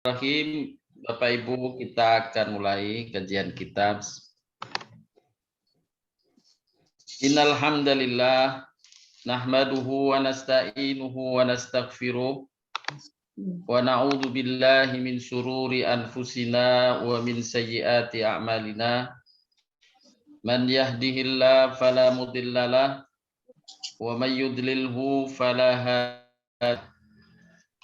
Bismillahirrahmanirrahim. Bapak Ibu, kita akan mulai kajian kitab. Innal hamdalillah nahmaduhu wa nasta'inuhu wa nastaghfiruh wa na'udzu billahi min syururi anfusina wa min sayyiati a'malina. Man yahdihillahu fala mudhillalah wa may yudlilhu fala hadiya.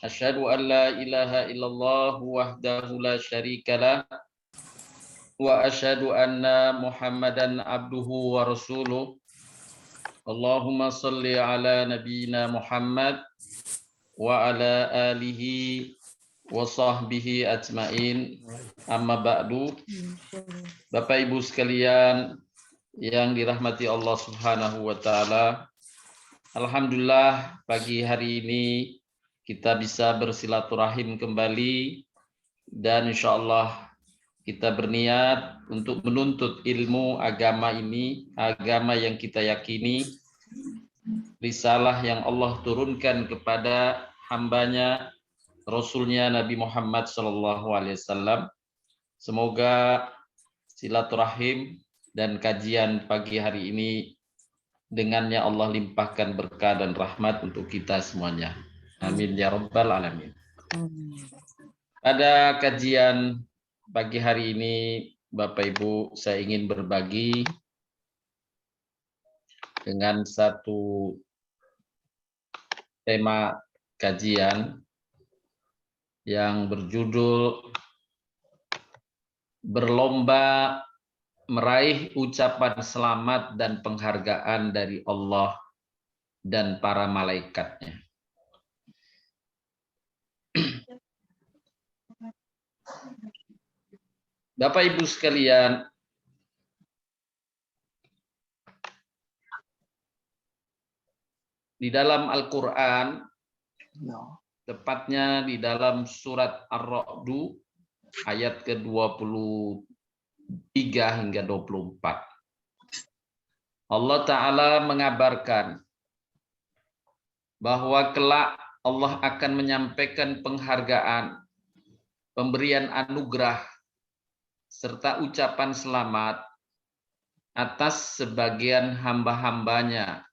Asyhadu an la ilaha illallah wahdahu la syarikalah wa asyhadu anna Muhammadan abduhu wa rasuluh. Allahumma shalli ala nabiyyina Muhammad wa ala alihi wa sahbihi ajmain. Amma ba'du. Bapak Ibu sekalian yang dirahmati Allah Subhanahu wa taala. Alhamdulillah pagi hari ini kita bisa bersilaturahim kembali dan insyaallah kita berniat untuk menuntut ilmu agama ini, agama yang kita yakini, risalah yang Allah turunkan kepada hambanya, Rasulnya Nabi Muhammad SAW. Semoga silaturahim dan kajian pagi hari ini dengannya Allah limpahkan berkah dan rahmat untuk kita semuanya. Amin ya rabbal alamin. Pada kajian pagi hari ini, Bapak Ibu, saya ingin berbagi dengan satu tema kajian yang berjudul berlomba meraih ucapan selamat dan penghargaan dari Allah dan para malaikatnya. Bapak Ibu sekalian, di dalam Al-Quran, tepatnya di dalam surat Ar-Ra'd ayat ke-23 hingga 24. Allah Ta'ala mengabarkan bahwa kelak Allah akan menyampaikan penghargaan, pemberian anugerah, serta ucapan selamat atas sebagian hamba-hambanya.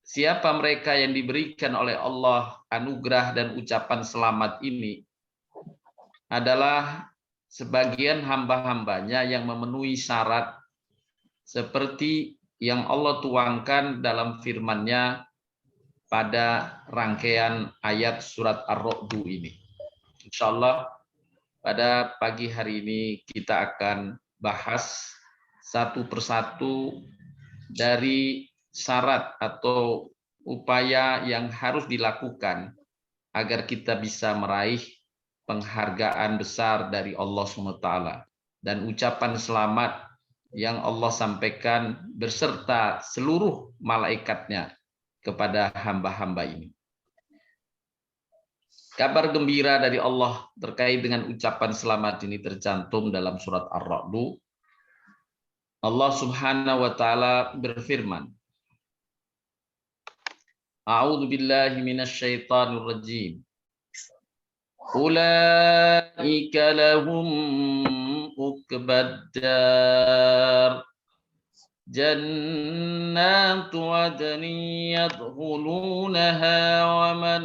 Siapa mereka yang diberikan oleh Allah anugerah dan ucapan selamat ini adalah sebagian hamba-hambanya yang memenuhi syarat seperti yang Allah tuangkan dalam firman-Nya pada rangkaian ayat surat Ar-Ra'd ini. Insyaallah pada pagi hari ini kita akan bahas satu persatu dari syarat atau upaya yang harus dilakukan agar kita bisa meraih penghargaan besar dari Allah SWT dan ucapan selamat yang Allah sampaikan beserta seluruh malaikatnya kepada hamba-hamba ini. Kabar gembira dari Allah terkait dengan ucapan selamat ini tercantum dalam surat Ar-Ra'd. Allah Subhanahu wa taala berfirman, A'udzu billahi minasy syaithanir rajim. Ulaika lahum uqbad dar jannatu adnin yadkhulunaha wa man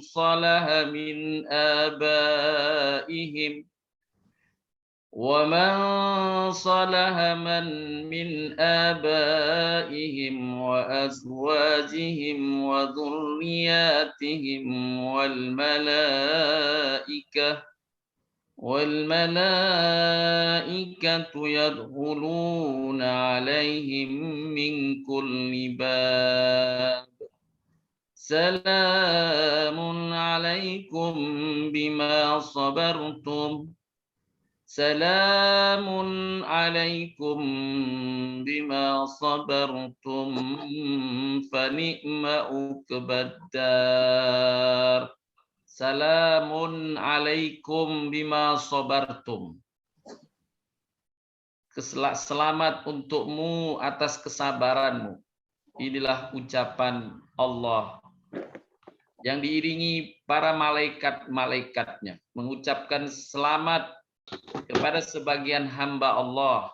salaha min abaihim وَمَنْ صَلَحَ مِنْ آبَائِهِمْ وَأَزْوَاجِهِمْ وَذُرِّيَّاتِهِمْ وَالْمَلَائِكَةُ يَدْخُلُونَ عَلَيْهِمْ مِنْ كُلِّ بَابٍ سَلَامٌ عَلَيْكُمْ بِمَا صَبَرْتُمْ سلام عليكم بما صبرتم فنعم عقبى الدار سلام عليكم بما صبرتم. Selamat untukmu atas kesabaranmu. Inilah ucapan Allah yang diiringi para malaikat-malaikatnya mengucapkan selamat kepada sebagian hamba Allah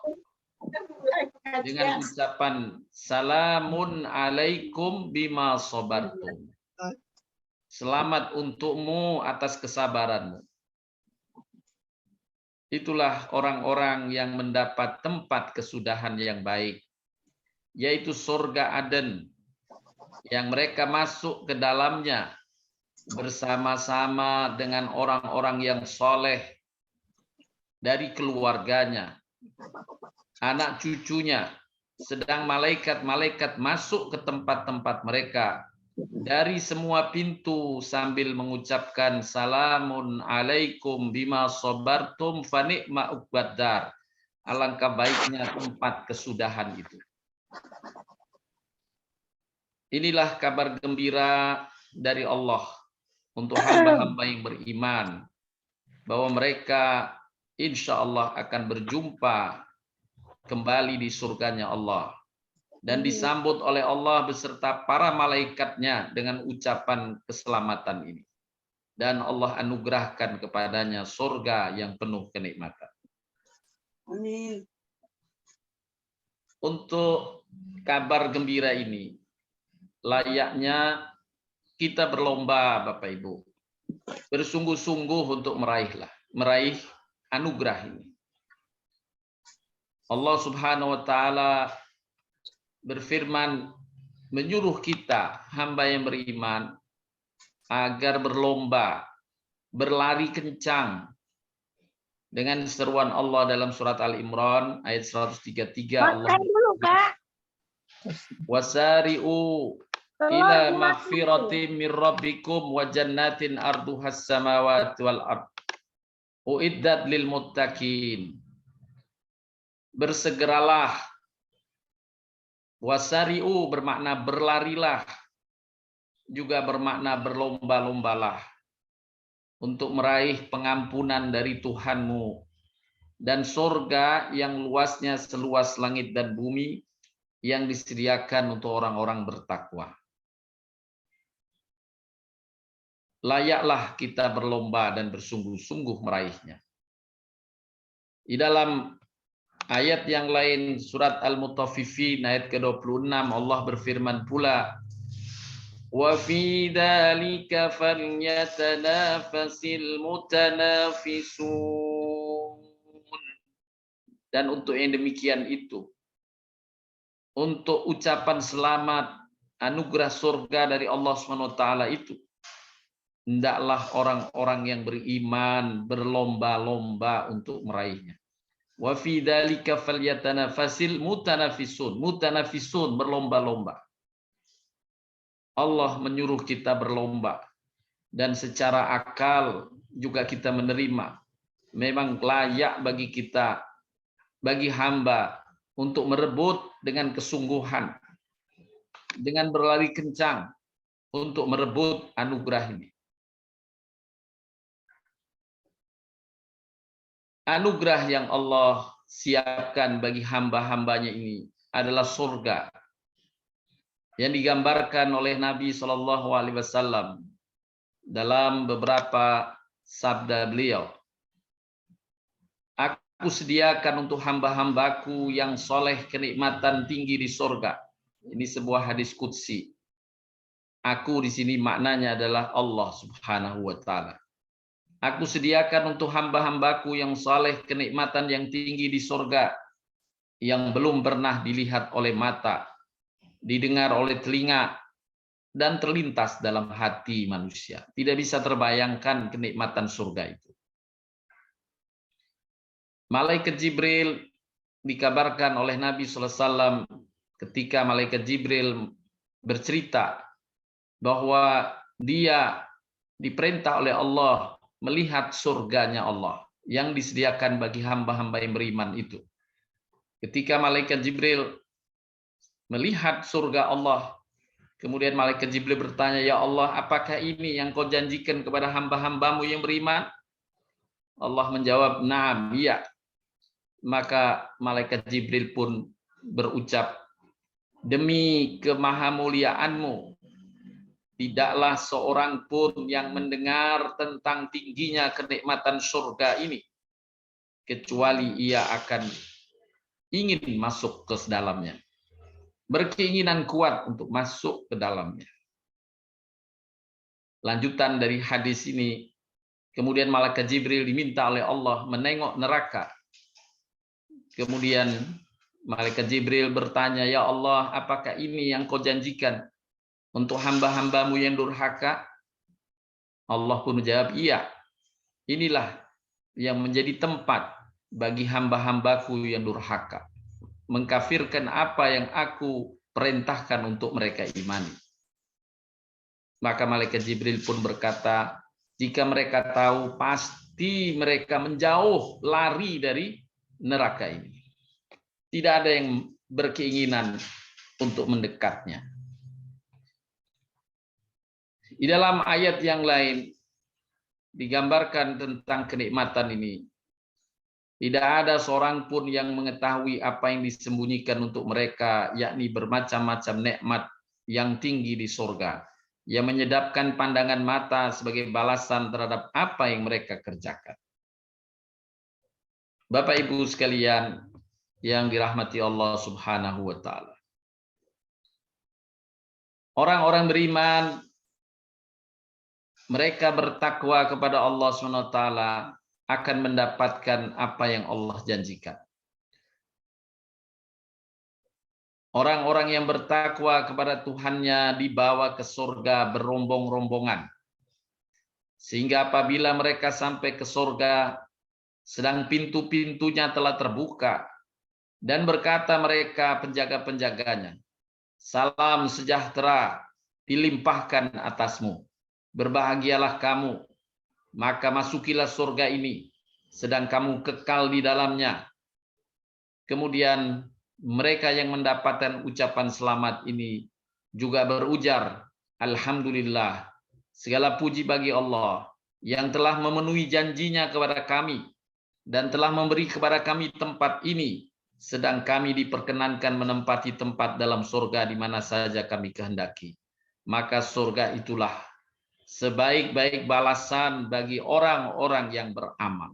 dengan ucapan salamun alaikum bima sabartum. Selamat untukmu atas kesabaranmu. Itulah orang-orang yang mendapat tempat kesudahan yang baik, yaitu surga Aden, yang mereka masuk ke dalamnya bersama-sama dengan orang-orang yang soleh dari keluarganya, anak cucunya, sedang malaikat-malaikat masuk ke tempat-tempat mereka dari semua pintu sambil mengucapkan salamun alaikum bima sabartum fa ni'ma uqbaddar. Alangkah baiknya tempat kesudahan itu. Inilah kabar gembira dari Allah untuk hamba-hamba yang beriman, bahwa mereka insya Allah akan berjumpa kembali di surganya Allah dan disambut oleh Allah beserta para malaikatnya dengan ucapan keselamatan ini. Dan Allah anugerahkan kepadanya surga yang penuh kenikmatan. Amin. Untuk kabar gembira ini, layaknya kita berlomba, Bapak Ibu, bersungguh-sungguh untuk meraih anugerah ini. Allah Subhanahu wa taala berfirman menyuruh kita hamba yang beriman agar berlomba, berlari kencang dengan seruan Allah dalam surat Al-Imran ayat 133. Allah wasari'u ila maghfiratin min rabbikum wa jannatin arduhas samawati wal ard uiddat lil muttaqin. Bersegeralah, wasari'u bermakna berlarilah, juga bermakna berlomba-lombalah untuk meraih pengampunan dari Tuhanmu dan surga yang luasnya seluas langit dan bumi yang disediakan untuk orang-orang bertakwa. Layaklah kita berlomba dan bersungguh-sungguh meraihnya. Di dalam ayat yang lain surat Al-Mutaffifin ayat ke-26 Allah berfirman pula, wa fi dzalika falyatanafasil mutanafisun. Dan untuk yang demikian itu, untuk ucapan selamat anugerah surga dari Allah SWT itu, hendaklah orang-orang yang beriman berlomba-lomba untuk meraihnya. Wa fi dzalika falyatanafasil mutanafisun. Mutanafisun berlomba-lomba. Allah menyuruh kita berlomba dan secara akal juga kita menerima. Memang layak bagi kita, bagi hamba untuk merebut dengan kesungguhan, dengan berlari kencang untuk merebut anugerah ini. Anugerah yang Allah siapkan bagi hamba-hambanya ini adalah surga yang digambarkan oleh Nabi SAW dalam beberapa sabda beliau. Aku sediakan untuk hamba-hambaku yang soleh kenikmatan tinggi di surga. Ini sebuah hadis qudsi. Aku di sini maknanya adalah Allah Subhanahu wa taala. Aku sediakan untuk hamba-hambaku yang saleh kenikmatan yang tinggi di surga yang belum pernah dilihat oleh mata, didengar oleh telinga, dan terlintas dalam hati manusia. Tidak bisa terbayangkan kenikmatan surga itu. Malaikat Jibril dikabarkan oleh Nabi SAW ketika malaikat Jibril bercerita bahwa dia diperintah oleh Allah melihat surganya Allah yang disediakan bagi hamba-hamba yang beriman itu. Ketika malaikat Jibril melihat surga Allah, kemudian malaikat Jibril bertanya, ya Allah, apakah ini yang kau janjikan kepada hamba-hambamu yang beriman? Allah menjawab, na'am, iya. Maka malaikat Jibril pun berucap, demi kemahamuliaanmu tidaklah seorang pun yang mendengar tentang tingginya kenikmatan surga ini kecuali ia akan ingin masuk ke dalamnya, berkeinginan kuat untuk masuk ke dalamnya. Lanjutan dari hadis ini, kemudian malaikat Jibril diminta oleh Allah menengok neraka. Kemudian malaikat Jibril bertanya, "Ya Allah, apakah ini yang kau janjikan untuk hamba-hambamu yang durhaka?" Allah pun menjawab, "Iya, inilah yang menjadi tempat bagi hamba-hambaku yang durhaka, mengkafirkan apa yang aku perintahkan untuk mereka imani." Maka malaikat Jibril pun berkata, jika mereka tahu, pasti mereka menjauh, lari dari neraka ini. Tidak ada yang berkeinginan untuk mendekatnya. Di dalam ayat yang lain digambarkan tentang kenikmatan ini. Tidak ada seorang pun yang mengetahui apa yang disembunyikan untuk mereka, yakni bermacam-macam nikmat yang tinggi di surga, yang menyedapkan pandangan mata sebagai balasan terhadap apa yang mereka kerjakan. Bapak Ibu sekalian yang dirahmati Allah Subhanahu wa taala. Orang-orang beriman, mereka bertakwa kepada Allah Subhanahu wa taala akan mendapatkan apa yang Allah janjikan. Orang-orang yang bertakwa kepada Tuhannya dibawa ke surga berombong-rombongan. Sehingga apabila mereka sampai ke surga, sedang pintu-pintunya telah terbuka, dan berkata mereka penjaga-penjaganya, "Salam sejahtera dilimpahkan atasmu. Berbahagialah kamu, maka masukilah surga ini, sedang kamu kekal di dalamnya." Kemudian mereka yang mendapatkan ucapan selamat ini juga berujar, "Alhamdulillah, segala puji bagi Allah yang telah memenuhi janjinya kepada kami dan telah memberi kepada kami tempat ini, sedang kami diperkenankan menempati tempat dalam surga di mana saja kami kehendaki. Maka surga itulah sebaik-baik balasan bagi orang-orang yang beramal."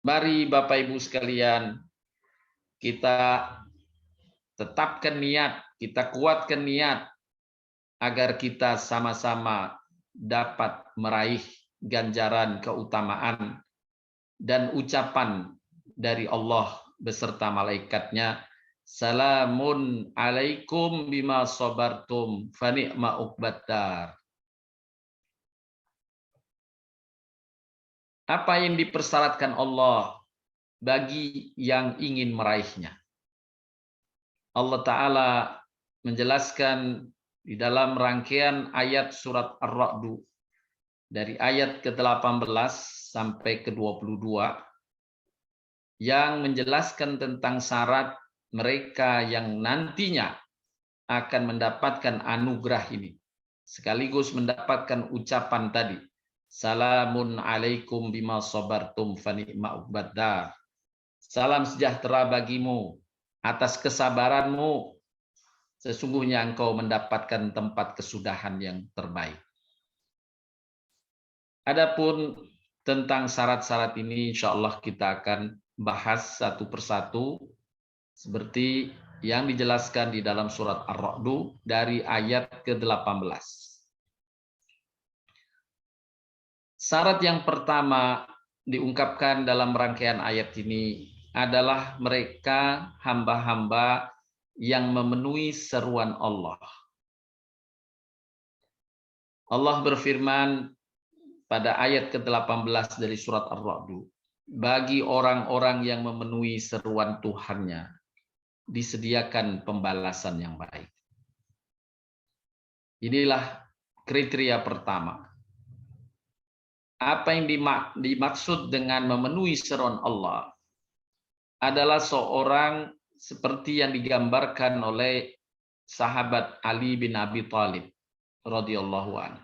Mari Bapak Ibu sekalian, kita tetapkan niat, kita kuatkan niat agar kita sama-sama dapat meraih ganjaran keutamaan dan ucapan dari Allah beserta malaikatnya, "Salamun alaikum bima sabartum fa ni'ma uqbaddar." Apa yang dipersyaratkan Allah bagi yang ingin meraihnya? Allah Ta'ala menjelaskan di dalam rangkaian ayat surat Ar-Ra'd dari ayat ke-18 sampai ke-22 yang menjelaskan tentang syarat mereka yang nantinya akan mendapatkan anugerah ini, sekaligus mendapatkan ucapan tadi, "Salamun alaikum bima sabartum fa ni'ma uqbaddar." Salam sejahtera bagimu atas kesabaranmu, sesungguhnya engkau mendapatkan tempat kesudahan yang terbaik. Adapun tentang syarat-syarat ini, insya Allah kita akan bahas satu persatu seperti yang dijelaskan di dalam surat Ar-Ra'd dari ayat ke-18. Syarat yang pertama diungkapkan dalam rangkaian ayat ini adalah mereka hamba-hamba yang memenuhi seruan Allah. Allah berfirman pada ayat ke-18 dari surat Ar-Ra'd, "Bagi orang-orang yang memenuhi seruan Tuhannya, disediakan pembalasan yang baik." Inilah kriteria pertama. Apa yang dimaksud dengan memenuhi seruan Allah adalah seorang seperti yang digambarkan oleh sahabat Ali bin Abi Thalib radhiyallahu anhu.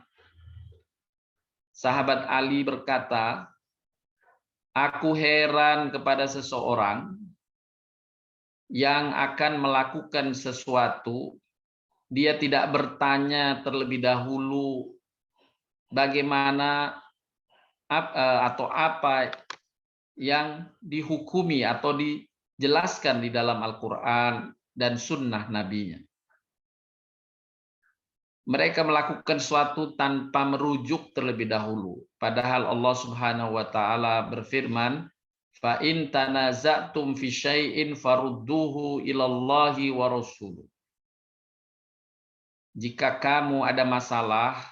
Sahabat Ali berkata, "Aku heran kepada seseorang yang akan melakukan sesuatu dia tidak bertanya terlebih dahulu bagaimana atau apa yang dihukumi atau dijelaskan di dalam Al-Quran dan sunnah Nabi-Nya. Mereka melakukan sesuatu tanpa merujuk terlebih dahulu. Padahal Allah Subhanahu wa taala berfirman, "Fa in tanaza'tum fi syai'in farudduhu ilallahi wa rasul." Jika kamu ada masalah,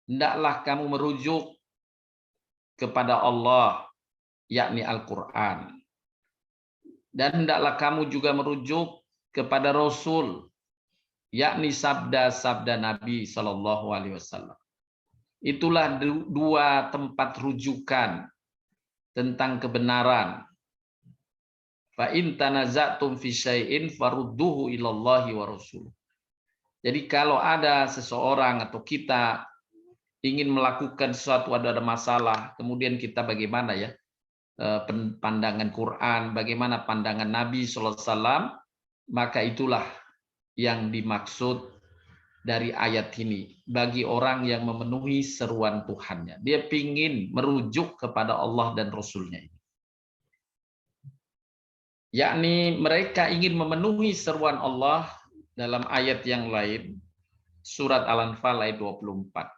hendaklah kamu merujuk kepada Allah, yakni Al-Quran. Dan hendaklah kamu juga merujuk kepada Rasul, yakni sabda-sabda Nabi Shallallahu Alaihi Wasallam. Itulah dua tempat rujukan tentang kebenaran. Fa in tanaza'tum fi syai'in farudduhu ilallahi wa rasul. Jadi kalau ada seseorang atau kita ingin melakukan sesuatu, ada masalah, kemudian kita bagaimana ya pandangan Quran, bagaimana pandangan Nabi Sallallahu Alaihi Wasallam, maka itulah yang dimaksud dari ayat ini bagi orang yang memenuhi seruan Tuhannya. Dia ingin merujuk kepada Allah dan Rasulnya ini. Yakni mereka ingin memenuhi seruan Allah dalam ayat yang lain, surat Al-Anfal ayat 24.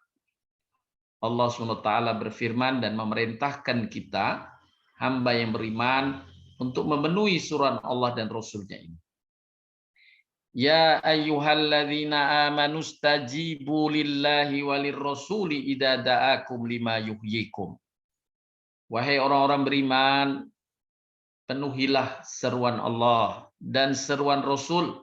Allah SWT berfirman dan memerintahkan kita, hamba yang beriman, untuk memenuhi suruhan Allah dan Rasulnya ini. Ya ayyuhalladzina amanu stajibu lillahi walir rasuli idza da'akum lima yuhyikum. Wahai orang-orang beriman, penuhilah seruan Allah dan seruan Rasul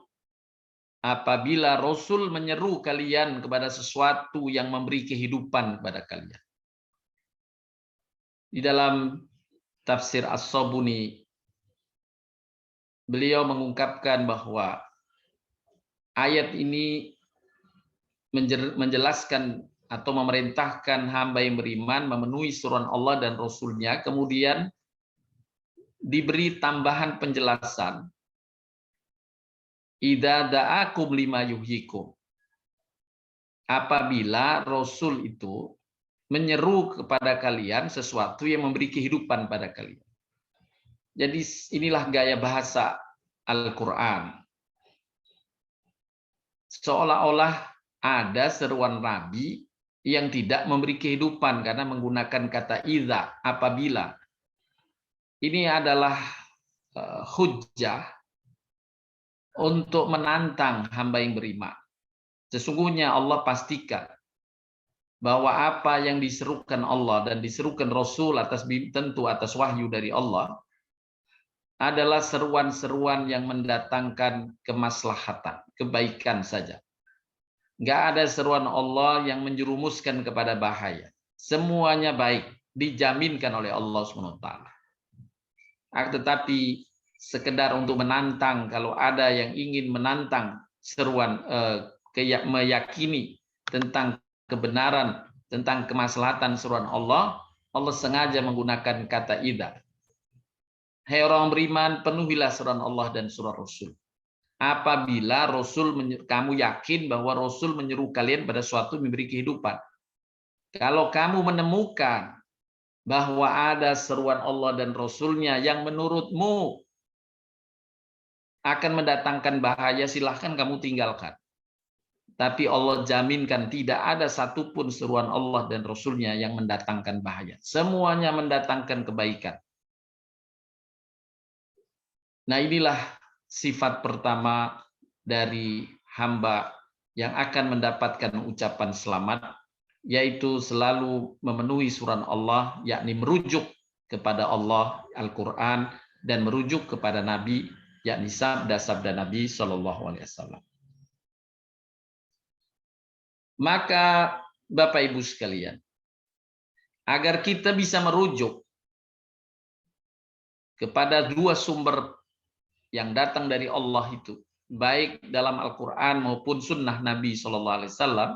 apabila Rasul menyeru kalian kepada sesuatu yang memberi kehidupan kepada kalian. Di dalam tafsir As-Sabuni, beliau mengungkapkan bahwa ayat ini menjelaskan atau memerintahkan hamba yang beriman memenuhi seruan Allah dan Rasul-Nya, kemudian diberi tambahan penjelasan, idza da'akum lima yuhyikum. Apabila Rasul itu menyeru kepada kalian sesuatu yang memberi kehidupan pada kalian. Jadi inilah gaya bahasa Al-Quran. Seolah-olah ada seruan Nabi yang tidak memberi kehidupan karena menggunakan kata idza, apabila. Ini adalah hujjah untuk menantang hamba yang beriman. Sesungguhnya Allah pastikan bahwa apa yang diserukan Allah dan diserukan Rasul tentu atas wahyu dari Allah adalah seruan-seruan yang mendatangkan kemaslahatan, kebaikan saja. Nggak ada seruan Allah yang menjerumuskan kepada bahaya. Semuanya baik, dijaminkan oleh Allah SWT. Tetapi sekedar untuk menantang, kalau ada yang ingin menantang seruan, meyakini tentang kebenaran, tentang kemaslahatan seruan Allah, Allah sengaja menggunakan kata idza. Hai orang beriman, penuhilah seruan Allah dan seruan Rasul. Apabila Rasul kamu yakin bahwa Rasul menyeru kalian pada suatu memberi kehidupan. Kalau kamu menemukan bahwa ada seruan Allah dan Rasul-Nya yang menurutmu akan mendatangkan bahaya, silahkan kamu tinggalkan. Tapi Allah jaminkan tidak ada satupun seruan Allah dan Rasul-Nya yang mendatangkan bahaya. Semuanya mendatangkan kebaikan. Nah, inilah sifat pertama dari hamba yang akan mendapatkan ucapan selamat, yaitu selalu memenuhi suruhan Allah, yakni merujuk kepada Allah, Al-Quran, dan merujuk kepada Nabi, yakni sabda-sabda Nabi Shallallahu Alaihi Wasallam. Maka Bapak Ibu sekalian, agar kita bisa merujuk kepada dua sumber yang datang dari Allah itu, baik dalam Al-Quran maupun sunnah Nabi Shallallahu Alaihi Wasallam,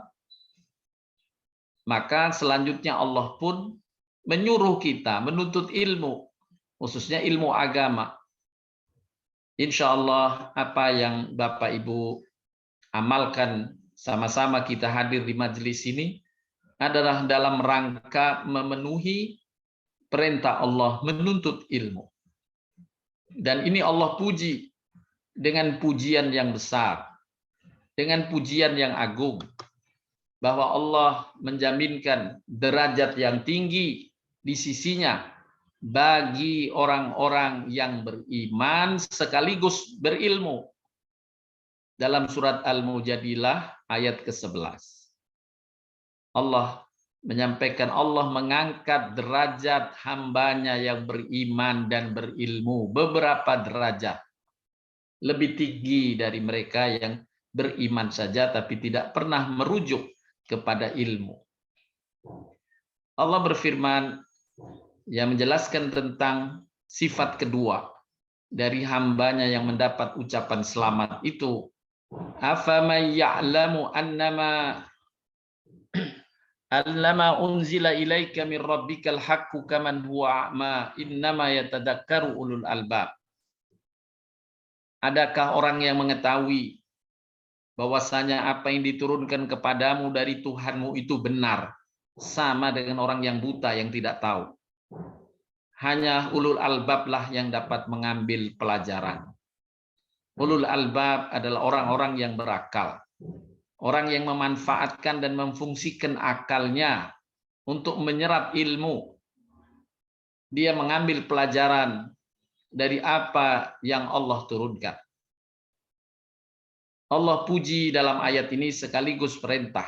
maka selanjutnya Allah pun menyuruh kita menuntut ilmu, khususnya ilmu agama. Insya Allah apa yang Bapak Ibu amalkan sama-sama kita hadir di majelis ini adalah dalam rangka memenuhi perintah Allah menuntut ilmu. Dan ini Allah puji dengan pujian yang besar, dengan pujian yang agung, bahwa Allah menjaminkan derajat yang tinggi di sisinya bagi orang-orang yang beriman sekaligus berilmu. Dalam surat Al-Mujadilah ayat ke-11. Allah menyampaikan Allah mengangkat derajat hambanya yang beriman dan berilmu beberapa derajat lebih tinggi dari mereka yang beriman saja tapi tidak pernah merujuk kepada ilmu. Allah berfirman yang menjelaskan tentang sifat kedua dari hambanya yang mendapat ucapan selamat itu, afaman ya'lamu annama unzila ilaika min rabbikal haqqu kaman huwa a'ma innama yatadakkaru ulul albab. Adakah orang yang mengetahui bahwasanya apa yang diturunkan kepadamu dari Tuhanmu itu benar, sama dengan orang yang buta yang tidak tahu. Hanya ulul albablah yang dapat mengambil pelajaran. Ulul albab adalah orang-orang yang berakal, orang yang memanfaatkan dan memfungsikan akalnya untuk menyerap ilmu. Dia mengambil pelajaran dari apa yang Allah turunkan. Allah puji dalam ayat ini sekaligus perintah,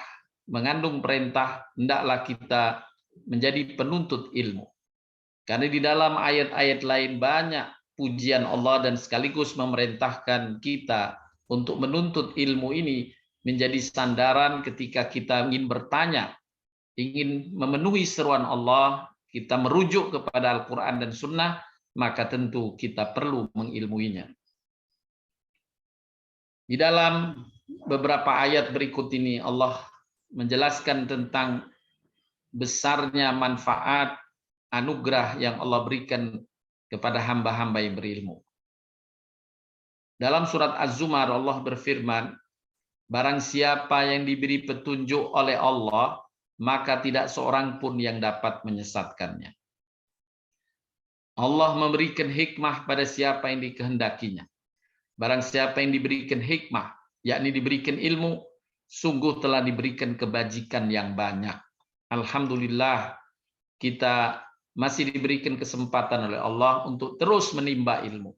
mengandung perintah hendaklah kita menjadi penuntut ilmu. Karena di dalam ayat-ayat lain banyak pujian Allah dan sekaligus memerintahkan kita untuk menuntut ilmu ini menjadi sandaran ketika kita ingin bertanya, ingin memenuhi seruan Allah, kita merujuk kepada Al-Quran dan Sunnah, maka tentu kita perlu mengilmuinya. Di dalam beberapa ayat berikut ini Allah menjelaskan tentang besarnya manfaat anugerah yang Allah berikan kepada hamba-hamba yang berilmu. Dalam surat Az-Zumar Allah berfirman, barang siapa yang diberi petunjuk oleh Allah, maka tidak seorang pun yang dapat menyesatkannya. Allah memberikan hikmah pada siapa yang dikehendakinya. Barang siapa yang diberikan hikmah, yakni diberikan ilmu, sungguh telah diberikan kebajikan yang banyak. Alhamdulillah, kita masih diberikan kesempatan oleh Allah untuk terus menimba ilmu.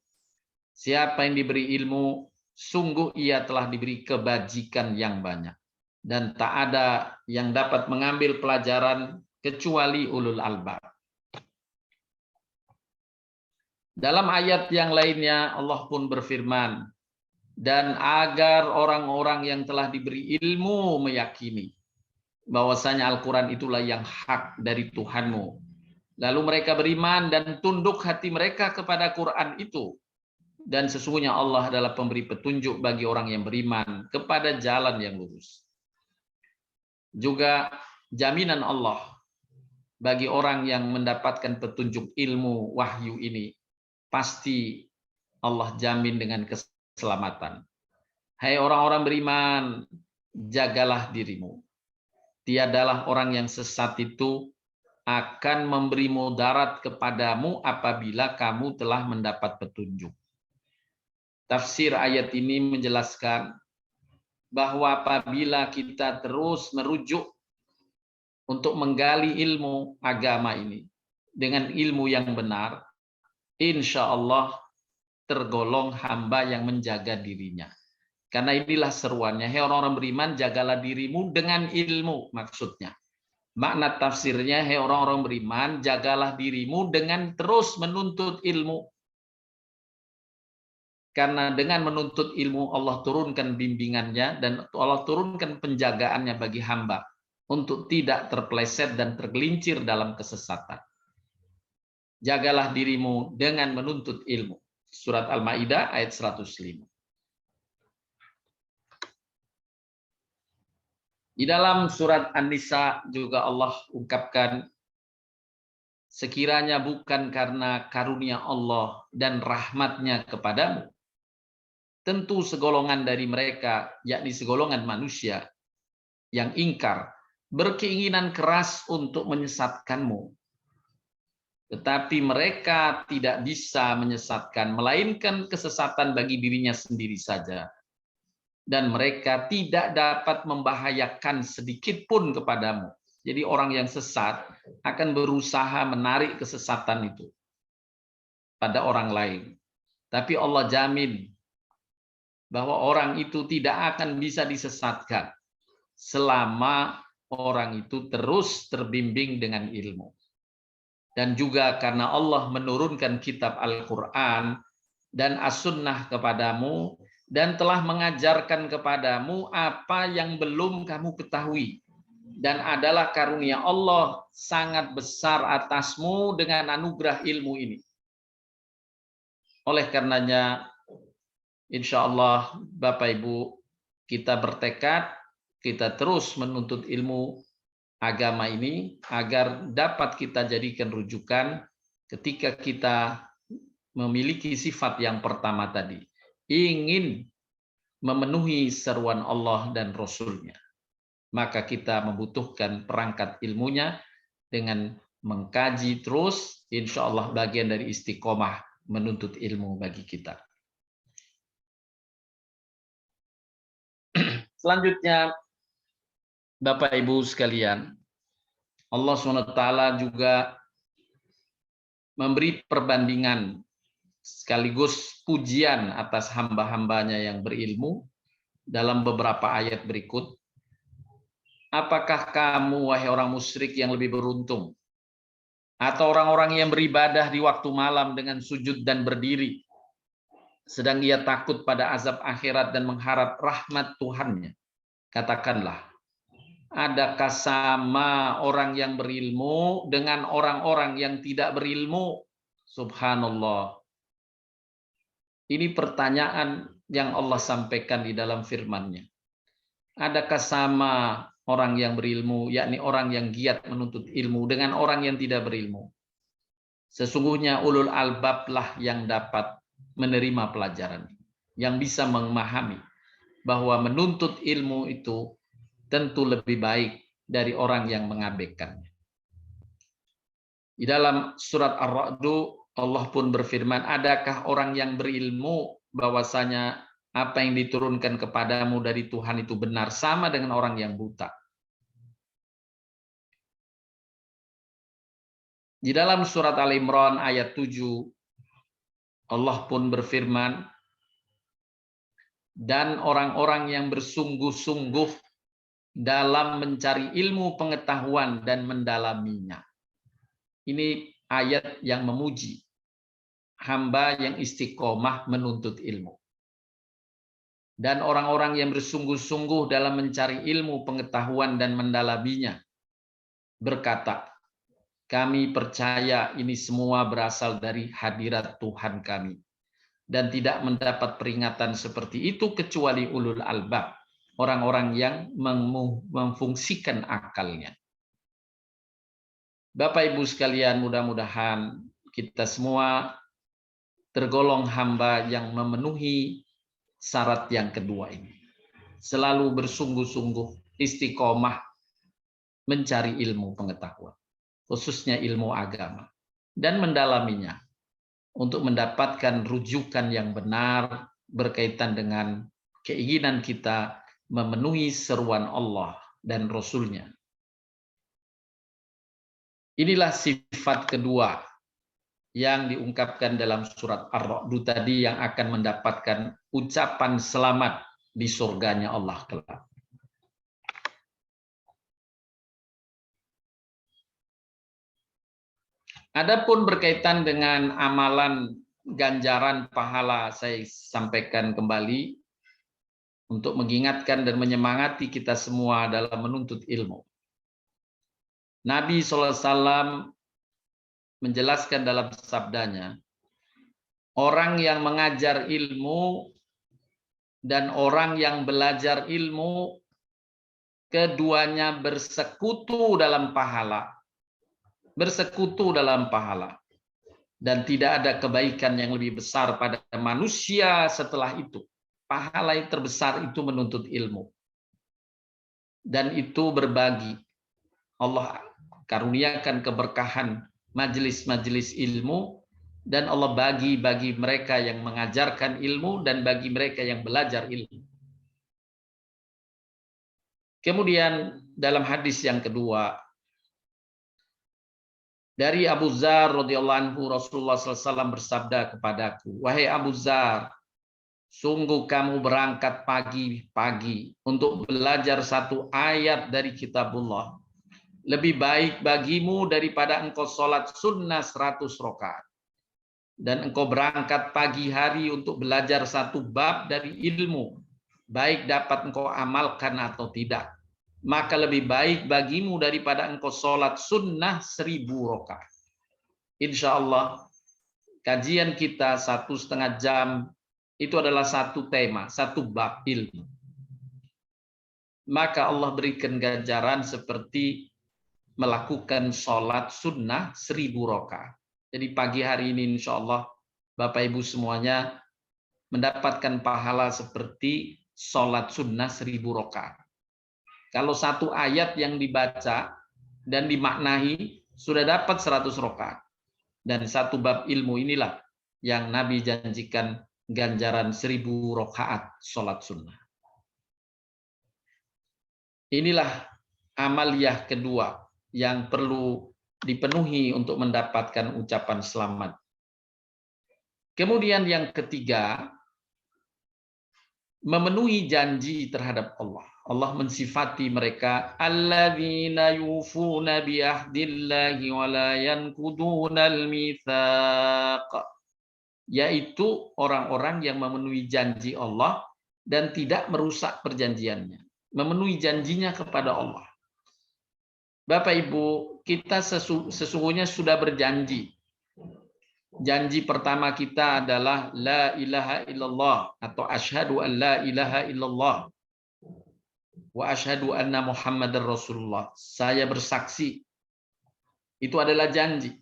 Siapa yang diberi ilmu, sungguh ia telah diberi kebajikan yang banyak. Dan tak ada yang dapat mengambil pelajaran kecuali ulul albab. Dalam ayat yang lainnya Allah pun berfirman, dan agar orang-orang yang telah diberi ilmu meyakini bahwasanya Al-Quran itulah yang hak dari Tuhanmu. Lalu mereka beriman dan tunduk hati mereka kepada Quran itu. Dan sesungguhnya Allah adalah pemberi petunjuk bagi orang yang beriman kepada jalan yang lurus. Juga jaminan Allah bagi orang yang mendapatkan petunjuk ilmu wahyu ini, pasti Allah jamin dengan keselamatan. Hai orang-orang beriman, jagalah dirimu. Tiadalah orang yang sesat itu akan memberi mudarat kepadamu apabila kamu telah mendapat petunjuk. Tafsir ayat ini menjelaskan bahwa apabila kita terus merujuk untuk menggali ilmu agama ini dengan ilmu yang benar, insya Allah tergolong hamba yang menjaga dirinya. Karena inilah seruannya, hai orang-orang beriman, jagalah dirimu dengan ilmu, maksudnya. Makna tafsirnya, hai orang-orang beriman, jagalah dirimu dengan terus menuntut ilmu. Karena dengan menuntut ilmu Allah turunkan bimbingannya dan Allah turunkan penjagaannya bagi hamba untuk tidak terpeleset dan tergelincir dalam kesesatan. Jagalah dirimu dengan menuntut ilmu. Surat Al-Maidah ayat 105. Di dalam surat An-Nisa juga Allah ungkapkan, sekiranya bukan karena karunia Allah dan rahmatnya kepadamu, tentu segolongan dari mereka, yakni segolongan manusia yang ingkar, berkeinginan keras untuk menyesatkanmu. Tetapi mereka tidak bisa menyesatkan, melainkan kesesatan bagi dirinya sendiri saja. Dan mereka tidak dapat membahayakan sedikit pun kepadamu. Jadi orang yang sesat akan berusaha menarik kesesatan itu pada orang lain. Tapi Allah jamin bahwa orang itu tidak akan bisa disesatkan selama orang itu terus terbimbing dengan ilmu. Dan juga karena Allah menurunkan kitab Al-Quran dan As-Sunnah kepadamu, dan telah mengajarkan kepadamu apa yang belum kamu ketahui. Dan adalah karunia Allah sangat besar atasmu dengan anugerah ilmu ini. Oleh karenanya, insya Allah Bapak Ibu, kita bertekad, kita terus menuntut ilmu agama ini agar dapat kita jadikan rujukan ketika kita memiliki sifat yang pertama tadi, ingin memenuhi seruan Allah dan Rasul-Nya. Maka kita membutuhkan perangkat ilmunya dengan mengkaji terus, insya Allah bagian dari istiqomah menuntut ilmu bagi kita. Selanjutnya, Bapak Ibu sekalian, Allah SWT juga memberi perbandingan sekaligus pujian atas hamba-hambanya yang berilmu dalam beberapa ayat berikut. Apakah kamu, wahai orang musyrik, yang lebih beruntung? Atau orang-orang yang beribadah di waktu malam dengan sujud dan berdiri, sedang ia takut pada azab akhirat dan mengharap rahmat Tuhannya? Katakanlah, adakah sama orang yang berilmu dengan orang-orang yang tidak berilmu? Subhanallah. Ini pertanyaan yang Allah sampaikan di dalam firman-Nya. Adakah sama orang yang berilmu, yakni orang yang giat menuntut ilmu, dengan orang yang tidak berilmu? Sesungguhnya ulul albab lah yang dapat menerima pelajaran, yang bisa memahami bahwa menuntut ilmu itu tentu lebih baik dari orang yang mengabaikannya. Di dalam surat Ar-Ra'd, Allah pun berfirman, adakah orang yang berilmu bahwasanya apa yang diturunkan kepadamu dari Tuhan itu benar, sama dengan orang yang buta? Di dalam surat Al-Imran ayat 7, Allah pun berfirman, dan orang-orang yang bersungguh-sungguh dalam mencari ilmu pengetahuan dan mendalaminya. Ini ayat yang memuji hamba yang istiqomah menuntut ilmu. Dan orang-orang yang bersungguh-sungguh dalam mencari ilmu pengetahuan dan mendalaminya berkata, kami percaya ini semua berasal dari hadirat Tuhan kami, dan tidak mendapat peringatan seperti itu kecuali ulul albab, orang-orang yang memfungsikan akalnya. Bapak Ibu sekalian, mudah-mudahan kita semua tergolong hamba yang memenuhi syarat yang kedua ini. Selalu bersungguh-sungguh istiqomah mencari ilmu pengetahuan, khususnya ilmu agama, dan mendalaminya untuk mendapatkan rujukan yang benar berkaitan dengan keinginan kita memenuhi seruan Allah dan Rasul-Nya. Inilah sifat kedua yang diungkapkan dalam surat Ar-Ra'd tadi, yang akan mendapatkan ucapan selamat di surganya Allah kelak. Adapun berkaitan dengan amalan ganjaran pahala, saya sampaikan kembali untuk mengingatkan dan menyemangati kita semua dalam menuntut ilmu. Nabi SAW menjelaskan dalam sabdanya, orang yang mengajar ilmu dan orang yang belajar ilmu, keduanya bersekutu dalam pahala. Bersekutu dalam pahala. Dan tidak ada kebaikan yang lebih besar pada manusia setelah itu, pahala yang terbesar itu menuntut ilmu. Dan itu berbagi. Allah karuniakan keberkahan majelis-majelis ilmu, dan Allah bagi mereka yang mengajarkan ilmu dan bagi mereka yang belajar ilmu. Kemudian dalam hadis yang kedua dari Abu Dzar radhiyallahu anhu, Rasulullah SAW bersabda kepadaku, wahai Abu Dzar, sungguh kamu berangkat pagi-pagi untuk belajar satu ayat dari kitabullah. Lebih baik bagimu daripada engkau sholat sunnah 100 rakaat. Dan engkau berangkat pagi hari untuk belajar satu bab dari ilmu, baik dapat engkau amalkan atau tidak. Maka lebih baik bagimu daripada engkau sholat sunnah 1000 rakaat. Insya Allah kajian kita 1,5 jam itu adalah satu tema, satu bab ilmu. Maka Allah berikan ganjaran seperti melakukan sholat sunnah 1000 rakaat. Jadi pagi hari ini insya Allah Bapak Ibu semuanya mendapatkan pahala seperti sholat sunnah 1000 rakaat. Kalau satu ayat yang dibaca dan dimaknai sudah dapat 100 rakaat. Dan satu bab ilmu inilah yang Nabi janjikan ganjaran 1000 rakaat sholat sunnah. Inilah amaliyah kedua yang perlu dipenuhi untuk mendapatkan ucapan selamat. Kemudian yang ketiga, memenuhi janji terhadap Allah. Allah mensifati mereka alladzina yufuna bi ahdillahi wa la yanqudunal mitsaq, yaitu orang-orang yang memenuhi janji Allah dan tidak merusak perjanjiannya, memenuhi janjinya kepada Allah. Bapak Ibu, kita sesungguhnya sudah berjanji. Janji pertama kita adalah la ilaha illallah atau asyhadu an la ilaha illallah wa asyhadu anna Muhammadar Rasulullah. Saya bersaksi. Itu adalah janji.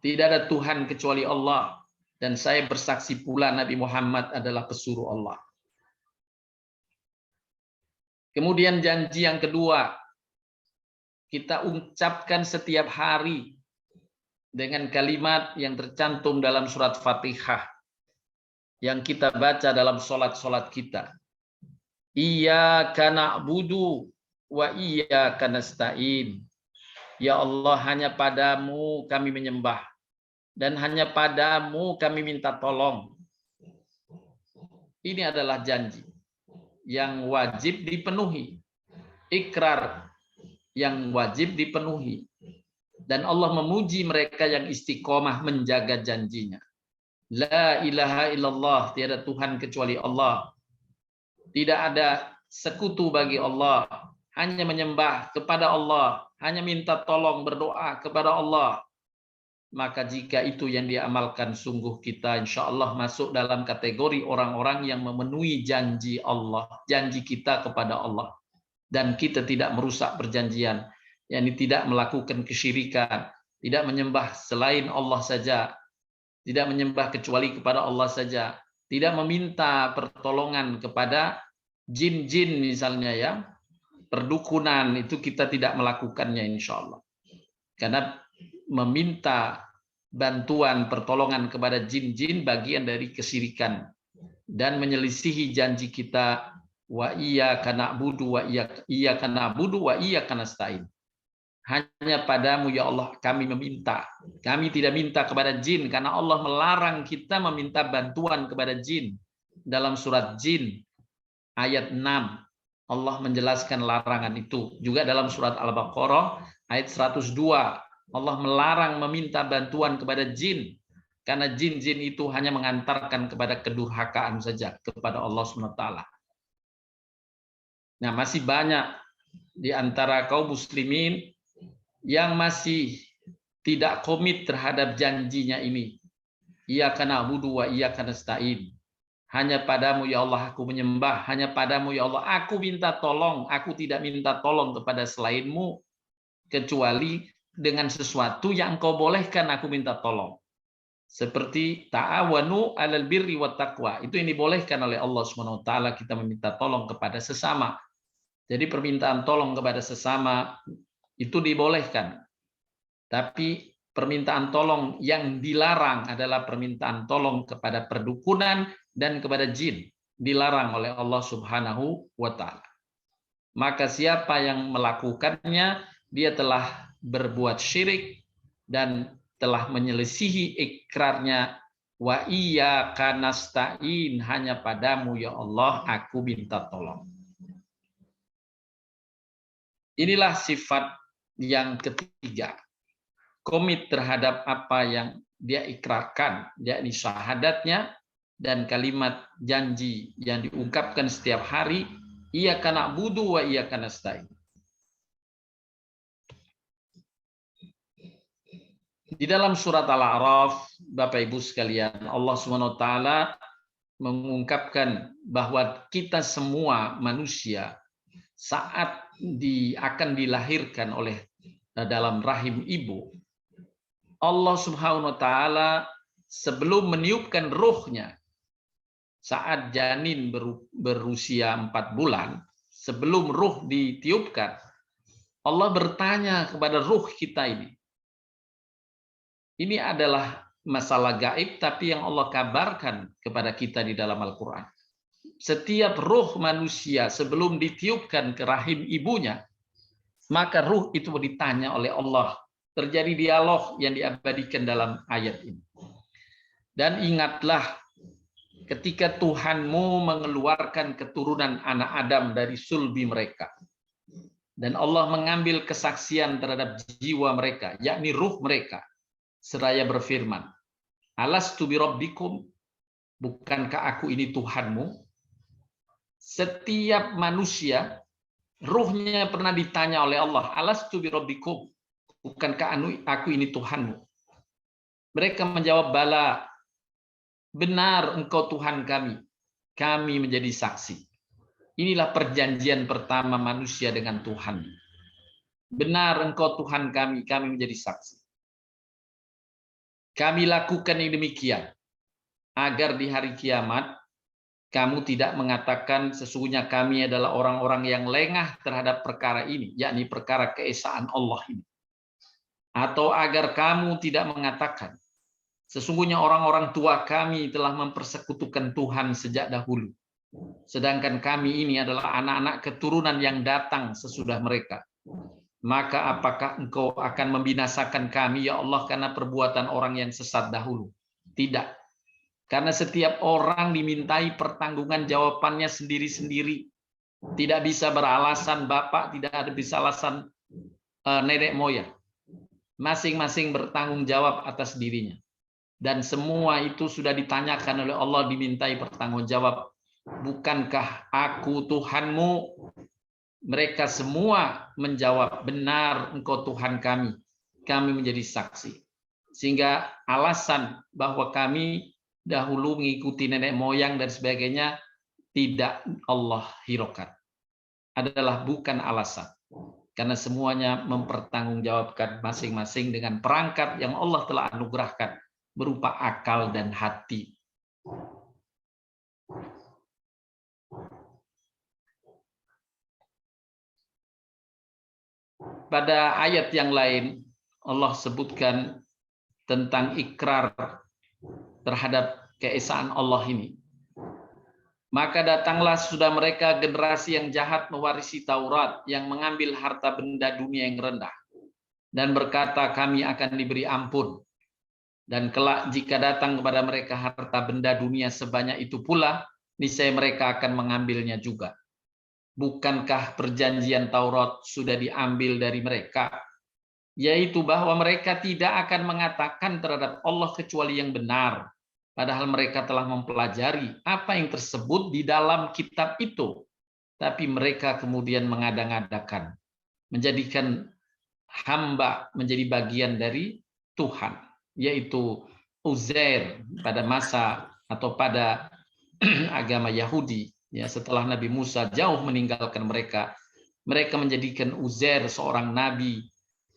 Tidak ada Tuhan kecuali Allah, dan saya bersaksi pula Nabi Muhammad adalah pesuruh Allah. Kemudian janji yang kedua, kita ucapkan setiap hari dengan kalimat yang tercantum dalam surat Fatihah yang kita baca dalam sholat-sholat kita. Iyyaka na'budu wa iyyaka nasta'in. Ya Allah, hanya padamu kami menyembah dan hanya padamu kami minta tolong. Ini adalah janji yang wajib dipenuhi, ikrar yang wajib dipenuhi. Dan Allah memuji mereka yang istiqomah menjaga janjinya. La ilaha illallah, tiada Tuhan kecuali Allah. Tidak ada sekutu bagi Allah. Hanya menyembah kepada Allah, hanya minta tolong berdoa kepada Allah. Maka jika itu yang diamalkan, sungguh kita insya Allah masuk dalam kategori orang-orang yang memenuhi janji Allah, janji kita kepada Allah. Dan kita tidak merusak perjanjian, yakni tidak melakukan kesyirikan, tidak menyembah selain Allah saja, tidak menyembah kecuali kepada Allah saja, tidak meminta pertolongan kepada jin-jin misalnya ya, perdukunan itu kita tidak melakukannya insya Allah. Karena meminta bantuan pertolongan kepada jin-jin bagian dari kesyirikan dan menyelisihi janji kita wa iyyaka na'budu wa iyyaka na'budu wa iyyaka nasta'in. Hanya padamu ya Allah kami meminta. Kami tidak minta kepada jin karena Allah melarang kita meminta bantuan kepada jin. Dalam surat Jin ayat 6 Allah menjelaskan larangan itu. Juga dalam surat Al-Baqarah ayat 102 Allah melarang meminta bantuan kepada jin karena jin-jin itu hanya mengantarkan kepada kedurhakaan saja kepada Allah SWT. Nah, masih banyak di antara kaum muslimin yang masih tidak komit terhadap janjinya ini. Iyyaka na'budu wa iyyaka nasta'in. Hanya padamu ya Allah aku menyembah, hanya padamu ya Allah aku minta tolong. Aku tidak minta tolong kepada selainmu kecuali dengan sesuatu yang engkau bolehkan aku minta tolong. Seperti ta'awanu 'alal birri wat taqwa. Itu yang dibolehkan oleh Allah Subhanahu wa taala, kita meminta tolong kepada sesama. Jadi permintaan tolong kepada sesama itu dibolehkan. Tapi permintaan tolong yang dilarang adalah permintaan tolong kepada perdukunan dan kepada jin. Dilarang oleh Allah Subhanahu wa taala. Maka siapa yang melakukannya, dia telah berbuat syirik dan telah menyelisihi ikrarnya, wa iyyaka nasta'in, hanya padamu ya Allah aku minta tolong. Inilah sifat yang ketiga. Komit terhadap apa yang dia ikrarkan, yakni syahadatnya dan kalimat janji yang diungkapkan setiap hari, iyyaka na'budu wa iyyaka nasta'in. Di dalam surat Al-A'raf, Bapak Ibu sekalian, Allah Subhanahu wa taala mengungkapkan bahwa kita semua manusia saat akan dilahirkan oleh dalam rahim ibu, Allah Subhanahu wa taala sebelum meniupkan ruhnya saat janin berusia 4 bulan, sebelum ruh ditiupkan, Allah bertanya kepada ruh kita ini. Ini adalah masalah gaib, tapi yang Allah kabarkan kepada kita di dalam Al-Quran. Setiap ruh manusia sebelum ditiupkan ke rahim ibunya, maka ruh itu ditanya oleh Allah. Terjadi dialog yang diabadikan dalam ayat ini. Dan ingatlah ketika Tuhanmu mengeluarkan keturunan anak Adam dari sulbi mereka. Dan Allah mengambil kesaksian terhadap jiwa mereka, yakni ruh mereka. Seraya berfirman, Alastu birabbikum, bukankah aku ini Tuhanmu? Setiap manusia, ruhnya pernah ditanya oleh Allah, Alastu birabbikum, bukankah aku ini Tuhanmu? Mereka menjawab, bala, benar engkau Tuhan kami. Kami menjadi saksi. Inilah perjanjian pertama manusia dengan Tuhan. Benar engkau Tuhan kami, kami menjadi saksi. Kami lakukan yang demikian, agar di hari kiamat, kamu tidak mengatakan sesungguhnya kami adalah orang-orang yang lengah terhadap perkara ini, yakni perkara keesaan Allah ini. Atau agar kamu tidak mengatakan, sesungguhnya orang-orang tua kami telah mempersekutukan Tuhan sejak dahulu. Sedangkan kami ini adalah anak-anak keturunan yang datang sesudah mereka. Maka apakah engkau akan membinasakan kami, ya Allah, karena perbuatan orang yang sesat dahulu? Tidak. Karena setiap orang dimintai pertanggungan jawabannya sendiri-sendiri. Tidak bisa beralasan bapak, tidak ada bisa alasan nenek moyang. Masing-masing bertanggung jawab atas dirinya. Dan semua itu sudah ditanyakan oleh Allah, dimintai pertanggung jawab. Bukankah aku Tuhanmu? Mereka semua menjawab, benar engkau Tuhan kami. Kami menjadi saksi. Sehingga alasan bahwa kami dahulu mengikuti nenek moyang dan sebagainya tidak Allah hiraukan. Adalah bukan alasan. Karena semuanya mempertanggungjawabkan masing-masing dengan perangkat yang Allah telah anugerahkan berupa akal dan hati. Pada ayat yang lain, Allah sebutkan tentang ikrar terhadap keesaan Allah ini. Maka datanglah sudah mereka generasi yang jahat mewarisi Taurat, yang mengambil harta benda dunia yang rendah, dan berkata kami akan diberi ampun. Dan kelak jika datang kepada mereka harta benda dunia sebanyak itu pula, niscaya mereka akan mengambilnya juga. Bukankah perjanjian Taurat sudah diambil dari mereka? Yaitu bahwa mereka tidak akan mengatakan terhadap Allah kecuali yang benar. Padahal mereka telah mempelajari apa yang tersebut di dalam kitab itu. Tapi mereka kemudian mengada-ngadakan. Menjadikan hamba menjadi bagian dari Tuhan. Yaitu Uzair pada masa atau pada agama Yahudi. Ya, setelah Nabi Musa jauh meninggalkan mereka, mereka menjadikan Uzair seorang nabi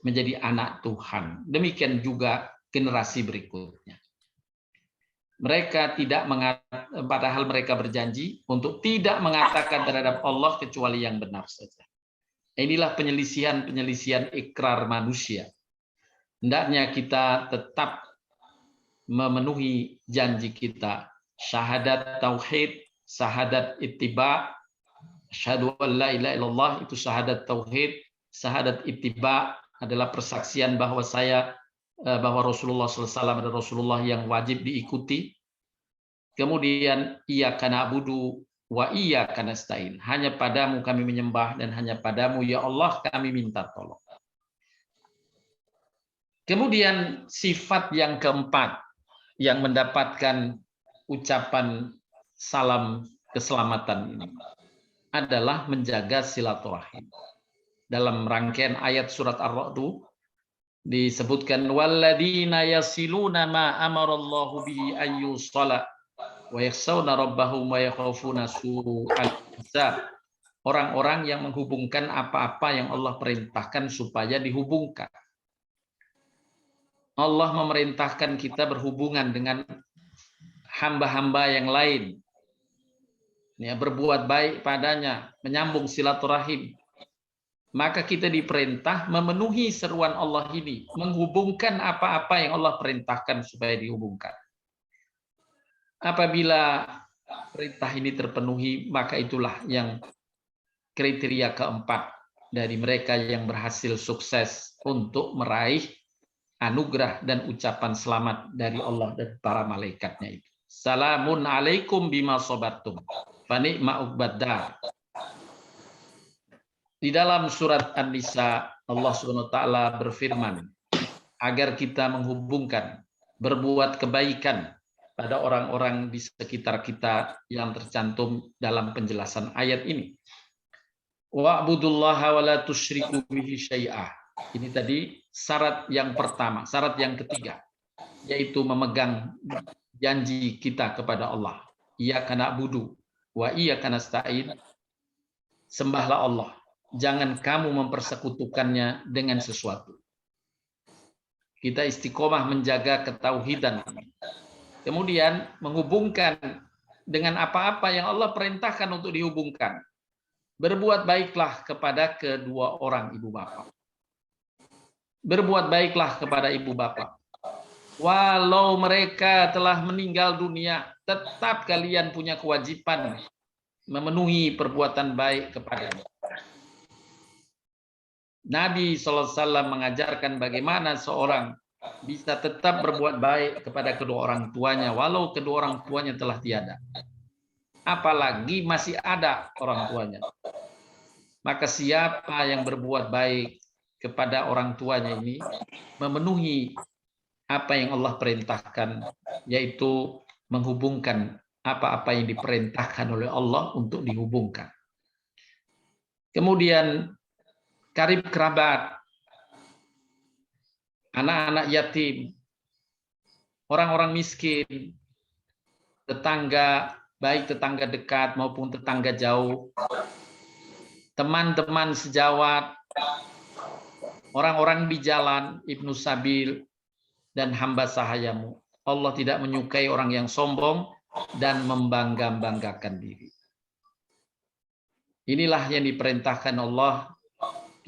menjadi anak Tuhan. Demikian juga generasi berikutnya. Mereka tidak padahal mereka berjanji untuk tidak mengatakan terhadap Allah kecuali yang benar saja. Inilah penyelisihan ikrar manusia. Hendaknya kita tetap memenuhi janji kita. Syahadat tauhid, syahadat ittiba, asyhadu an la ilaha illallah itu syahadat tauhid, syahadat ittiba adalah persaksian bahwa bahwa Rasulullah SAW adalah Rasulullah yang wajib diikuti. Kemudian iyyaka na'budu wa iyyaka nasta'in. Hanya padamu kami menyembah dan hanya padamu ya Allah kami minta tolong. Kemudian sifat yang keempat yang mendapatkan ucapan salam keselamatan ini adalah menjaga silaturahim. Dalam rangkaian ayat surat Ar-Ra'd disebutkan walladzina yasiluna ma amarallahu bihi ayyusala wa yakhshawna rabbahum wa yakhafuna su'al hisab. Orang-orang yang menghubungkan apa-apa yang Allah perintahkan supaya dihubungkan. Allah memerintahkan kita berhubungan dengan hamba-hamba yang lain. Ya, berbuat baik padanya, menyambung silaturahim. Maka kita diperintah memenuhi seruan Allah ini, menghubungkan apa-apa yang Allah perintahkan supaya dihubungkan. Apabila perintah ini terpenuhi, maka itulah yang kriteria keempat dari mereka yang berhasil sukses untuk meraih anugerah dan ucapan selamat dari Allah dan para malaikatnya itu. Salamun alaikum bima sabartum, fa ni'ma uqbad. Di dalam surat An-Nisa, Allah Subhanahu wa taala berfirman agar kita menghubungkan, berbuat kebaikan pada orang-orang di sekitar kita yang tercantum dalam penjelasan ayat ini. Wa'budullaha wa la tusyriku bihi syai'ah. Ini tadi syarat yang pertama, syarat yang ketiga, yaitu memegang janji kita kepada Allah. Iyyaka na'budu wa iyyaka nasta'in. Sembahlah Allah. Jangan kamu mempersekutukannya dengan sesuatu. Kita istiqomah menjaga ketauhidan. Kemudian menghubungkan dengan apa-apa yang Allah perintahkan untuk dihubungkan. Berbuat baiklah kepada kedua orang ibu bapak. Berbuat baiklah kepada ibu bapak. Walau mereka telah meninggal dunia, tetap kalian punya kewajiban memenuhi perbuatan baik kepadanya. Nabi SAW mengajarkan bagaimana seorang bisa tetap berbuat baik kepada kedua orang tuanya walau kedua orang tuanya telah tiada. Apalagi masih ada orang tuanya. Maka siapa yang berbuat baik kepada orang tuanya ini memenuhi apa yang Allah perintahkan, yaitu menghubungkan apa-apa yang diperintahkan oleh Allah untuk dihubungkan. Kemudian karib kerabat, anak-anak yatim, orang-orang miskin, tetangga, baik tetangga dekat maupun tetangga jauh, teman-teman sejawat, orang-orang di jalan, ibnu sabil, dan hamba sahayamu. Allah tidak menyukai orang yang sombong dan membangga-banggakan diri. Inilah yang diperintahkan Allah,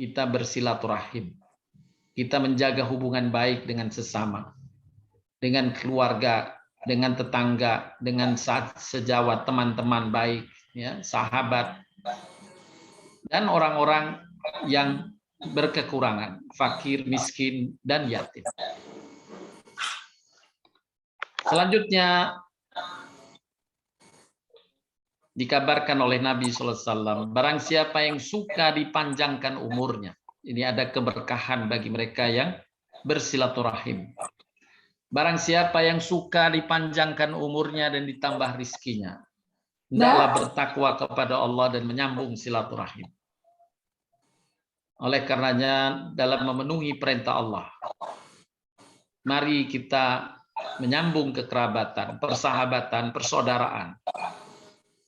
kita bersilaturahim. Kita menjaga hubungan baik dengan sesama, dengan keluarga, dengan tetangga, dengan sejawat, teman-teman baik, ya, sahabat, dan orang-orang yang berkekurangan, fakir, miskin, dan yatim. Selanjutnya dikabarkan oleh Nabi SAW, barang siapa yang suka dipanjangkan umurnya, ini ada keberkahan bagi mereka yang bersilaturahim. Barang siapa yang suka dipanjangkan umurnya dan ditambah rizkinya, hendaklah bertakwa kepada Allah dan menyambung silaturahim. Oleh karenanya, dalam memenuhi perintah Allah, mari kita menyambung kekerabatan, persahabatan, persaudaraan,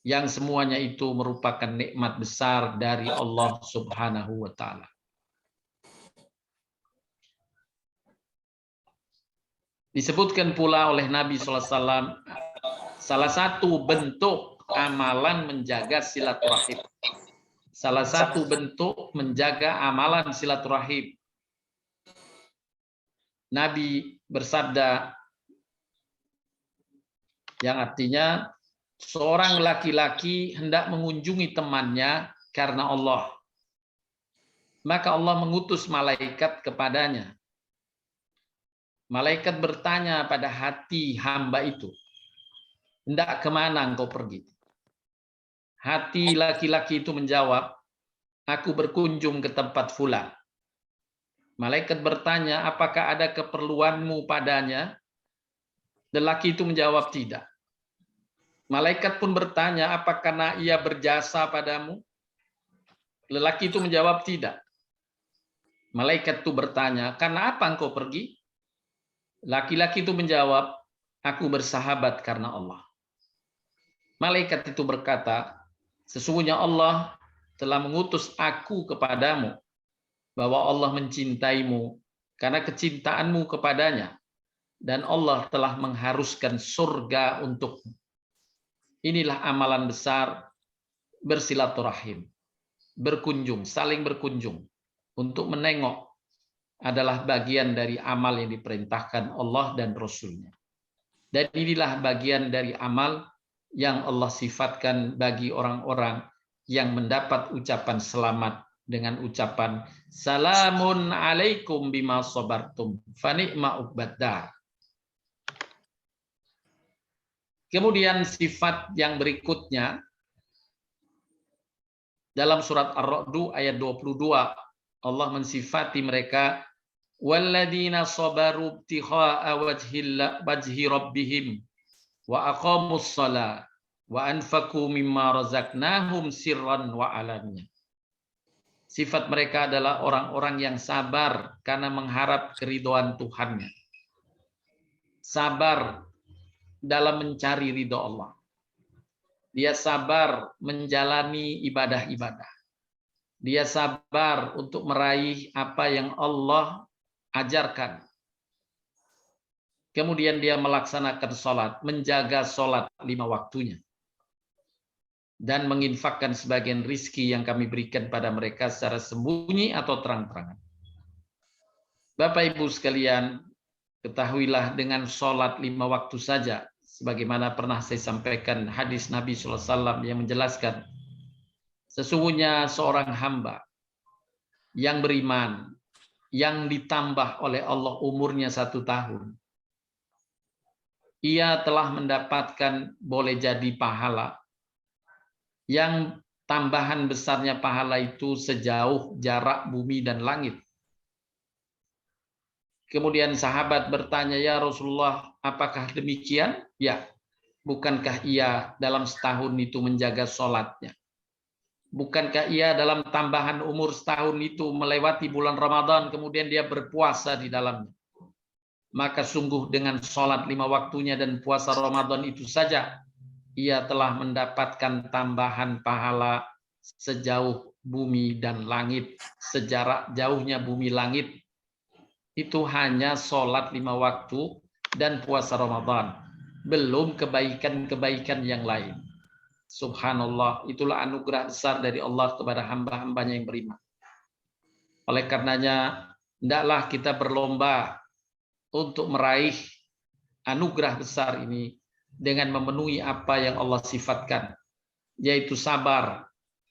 yang semuanya itu merupakan nikmat besar dari Allah Subhanahu wa taala. Disebutkan pula oleh Nabi SAW, salah satu bentuk amalan menjaga silaturahim. Salah satu bentuk menjaga amalan silaturahim. Nabi bersabda, yang artinya seorang laki-laki hendak mengunjungi temannya karena Allah. Maka Allah mengutus malaikat kepadanya. Malaikat bertanya pada hati hamba itu, hendak kemana engkau pergi? Hati laki-laki itu menjawab, aku berkunjung ke tempat fulan. Malaikat bertanya, apakah ada keperluanmu padanya? Lelaki itu menjawab, tidak. Malaikat pun bertanya, apakah karena ia berjasa padamu? Lelaki itu menjawab, tidak. Malaikat itu bertanya, karena apa engkau pergi? Laki-laki itu menjawab, aku bersahabat karena Allah. Malaikat itu berkata, sesungguhnya Allah telah mengutus aku kepadamu, bahwa Allah mencintaimu karena kecintaanmu kepadanya, dan Allah telah mengharuskan surga untukmu. Inilah amalan besar bersilaturahim, berkunjung, saling berkunjung, untuk menengok adalah bagian dari amal yang diperintahkan Allah dan Rasul-Nya. Dan inilah bagian dari amal yang Allah sifatkan bagi orang-orang yang mendapat ucapan selamat dengan ucapan salamun alaikum bima sabartum fa ni'ma uqbaddar. Kemudian sifat yang berikutnya dalam surat Ar-Ra'd ayat 22, Allah mensifati mereka walladzina sabaru ibtigha'a wajhi rabbihim wa aqamus shalah wa anfaqu mimma razaqnahum sirran wa alaniyah. Sifat mereka adalah orang-orang yang sabar karena mengharap keridhaan Tuhannya. Sabar dalam mencari ridho Allah. Dia sabar menjalani ibadah-ibadah. Dia sabar untuk meraih apa yang Allah ajarkan. Kemudian dia melaksanakan sholat, menjaga sholat 5 waktunya. Dan menginfakkan sebagian rizki yang kami berikan pada mereka secara sembunyi atau terang-terangan. Bapak Ibu sekalian, ketahuilah dengan sholat 5 waktu saja, sebagaimana pernah saya sampaikan hadis Nabi SAW yang menjelaskan, sesungguhnya seorang hamba yang beriman, yang ditambah oleh Allah umurnya 1 tahun, ia telah mendapatkan boleh jadi pahala, yang tambahan besarnya pahala itu sejauh jarak bumi dan langit. Kemudian sahabat bertanya, ya Rasulullah, apakah demikian? Ya, bukankah ia dalam setahun itu menjaga sholatnya? Bukankah ia dalam tambahan umur setahun itu melewati bulan Ramadan, kemudian dia berpuasa di dalamnya? Maka sungguh dengan sholat 5 waktunya dan puasa Ramadan itu saja, ia telah mendapatkan tambahan pahala sejauh bumi dan langit, sejarak jauhnya bumi langit. Itu hanya sholat 5 waktu dan puasa Ramadan, belum kebaikan-kebaikan yang lain. Subhanallah, itulah anugerah besar dari Allah kepada hamba-hambanya yang beriman. Oleh karenanya, hendaklah kita berlomba untuk meraih anugerah besar ini dengan memenuhi apa yang Allah sifatkan, yaitu sabar,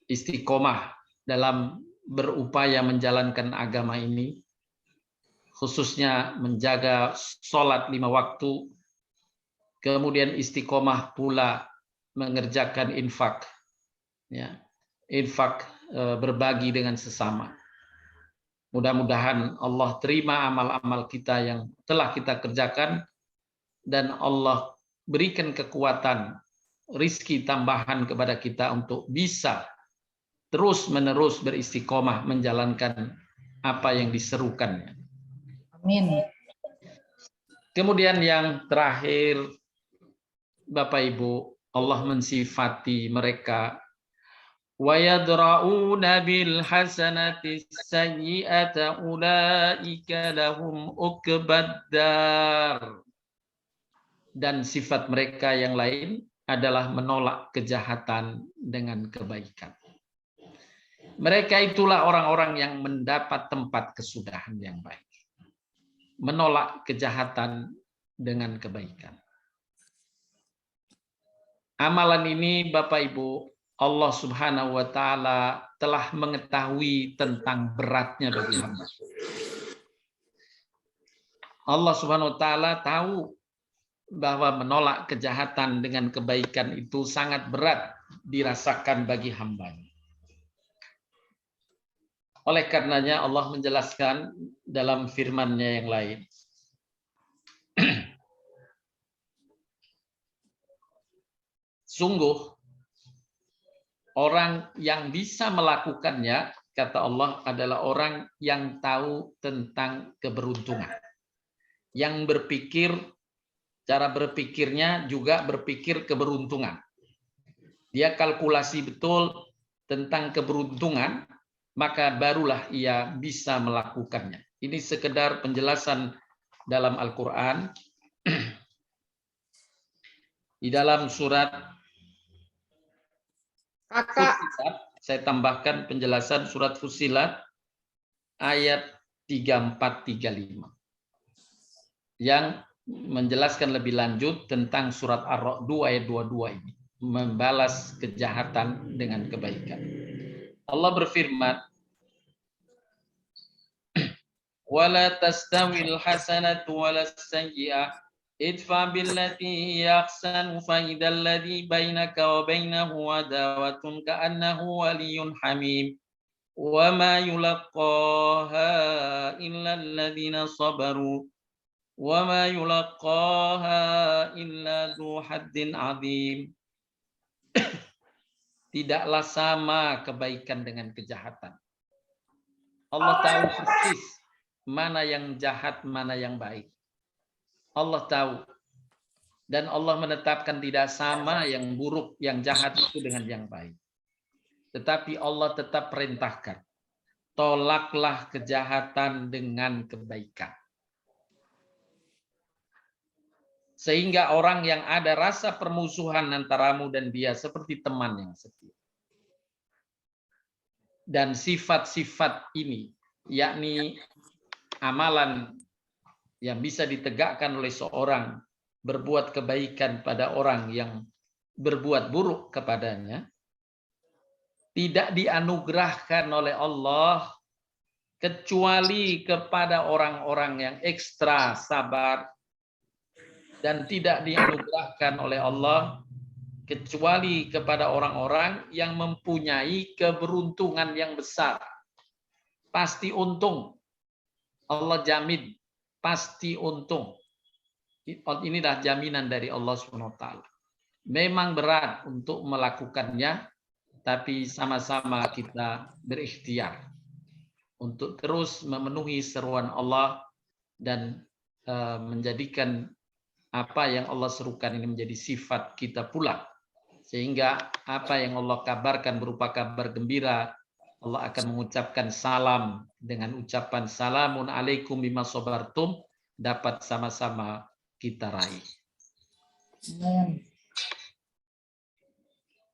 istiqomah dalam berupaya menjalankan agama ini, khususnya menjaga sholat 5 waktu, kemudian istiqomah pula mengerjakan infak, ya, infak, berbagi dengan sesama. Mudah-mudahan Allah terima amal-amal kita yang telah kita kerjakan, dan Allah berikan kekuatan, rizki tambahan kepada kita untuk bisa terus-menerus beristiqomah menjalankan apa yang diserukannya. Amin. Kemudian yang terakhir, Bapak Ibu, Allah mensifati mereka wa yadra'una bil hasanati sayyi'ata ulaika lahum uqbaddar. dan sifat mereka yang lain adalah menolak kejahatan dengan kebaikan. Mereka itulah orang-orang yang mendapat tempat kesudahan yang baik. Menolak kejahatan dengan kebaikan. Amalan ini Bapak Ibu, Allah Subhanahu wa taala telah mengetahui tentang beratnya bagi hamba. Allah Subhanahu wa taala tahu bahwa menolak kejahatan dengan kebaikan itu sangat berat dirasakan bagi hamba. Oleh karenanya Allah menjelaskan dalam firman-Nya yang lain. Sungguh orang yang bisa melakukannya, kata Allah, adalah orang yang tahu tentang keberuntungan. Yang berpikir, cara berpikirnya juga berpikir keberuntungan. Dia kalkulasi betul tentang keberuntungan, maka barulah ia bisa melakukannya. Ini sekedar penjelasan dalam Al-Quran. Di dalam surat Fussilat, saya tambahkan penjelasan surat Fussilat ayat 34-35 yang menjelaskan lebih lanjut tentang surat Ar-Ra'd ayat 22 ini, membalas kejahatan dengan kebaikan. Allah berfirman, "Wala tastawil hasanatu walas sayyi'ah idfa billati hiya ahsan fa idzal ladzi bainaka wa bainahu adawatun ka'annahu waliyyun hamim wa ma yulaqqaha illa alladziina sabaru wa ma yulaqqaha illa dzu haddin 'adzim." Tidaklah sama kebaikan dengan kejahatan. Allah tahu persis mana yang jahat, mana yang baik. Allah tahu. Dan Allah menetapkan tidak sama yang buruk, yang jahat itu dengan yang baik. Tetapi Allah tetap perintahkan, tolaklah kejahatan dengan kebaikan. Sehingga orang yang ada rasa permusuhan antaramu dan dia seperti teman yang setia. Dan sifat-sifat ini, yakni amalan yang bisa ditegakkan oleh seorang berbuat kebaikan pada orang yang berbuat buruk kepadanya, tidak dianugerahkan oleh Allah kecuali kepada orang-orang yang ekstra sabar, dan tidak dianugerahkan oleh Allah kecuali kepada orang-orang yang mempunyai keberuntungan yang besar. Pasti untung. Allah jamin pasti untung. Inilah jaminan dari Allah SWT. Memang berat untuk melakukannya, tapi sama-sama kita berikhtiar untuk terus memenuhi seruan Allah dan menjadikan apa yang Allah serukan ini menjadi sifat kita pula. Sehingga apa yang Allah kabarkan berupa kabar gembira, Allah akan mengucapkan salam dengan ucapan salamun alaikum bima sabartum, dapat sama-sama kita raih.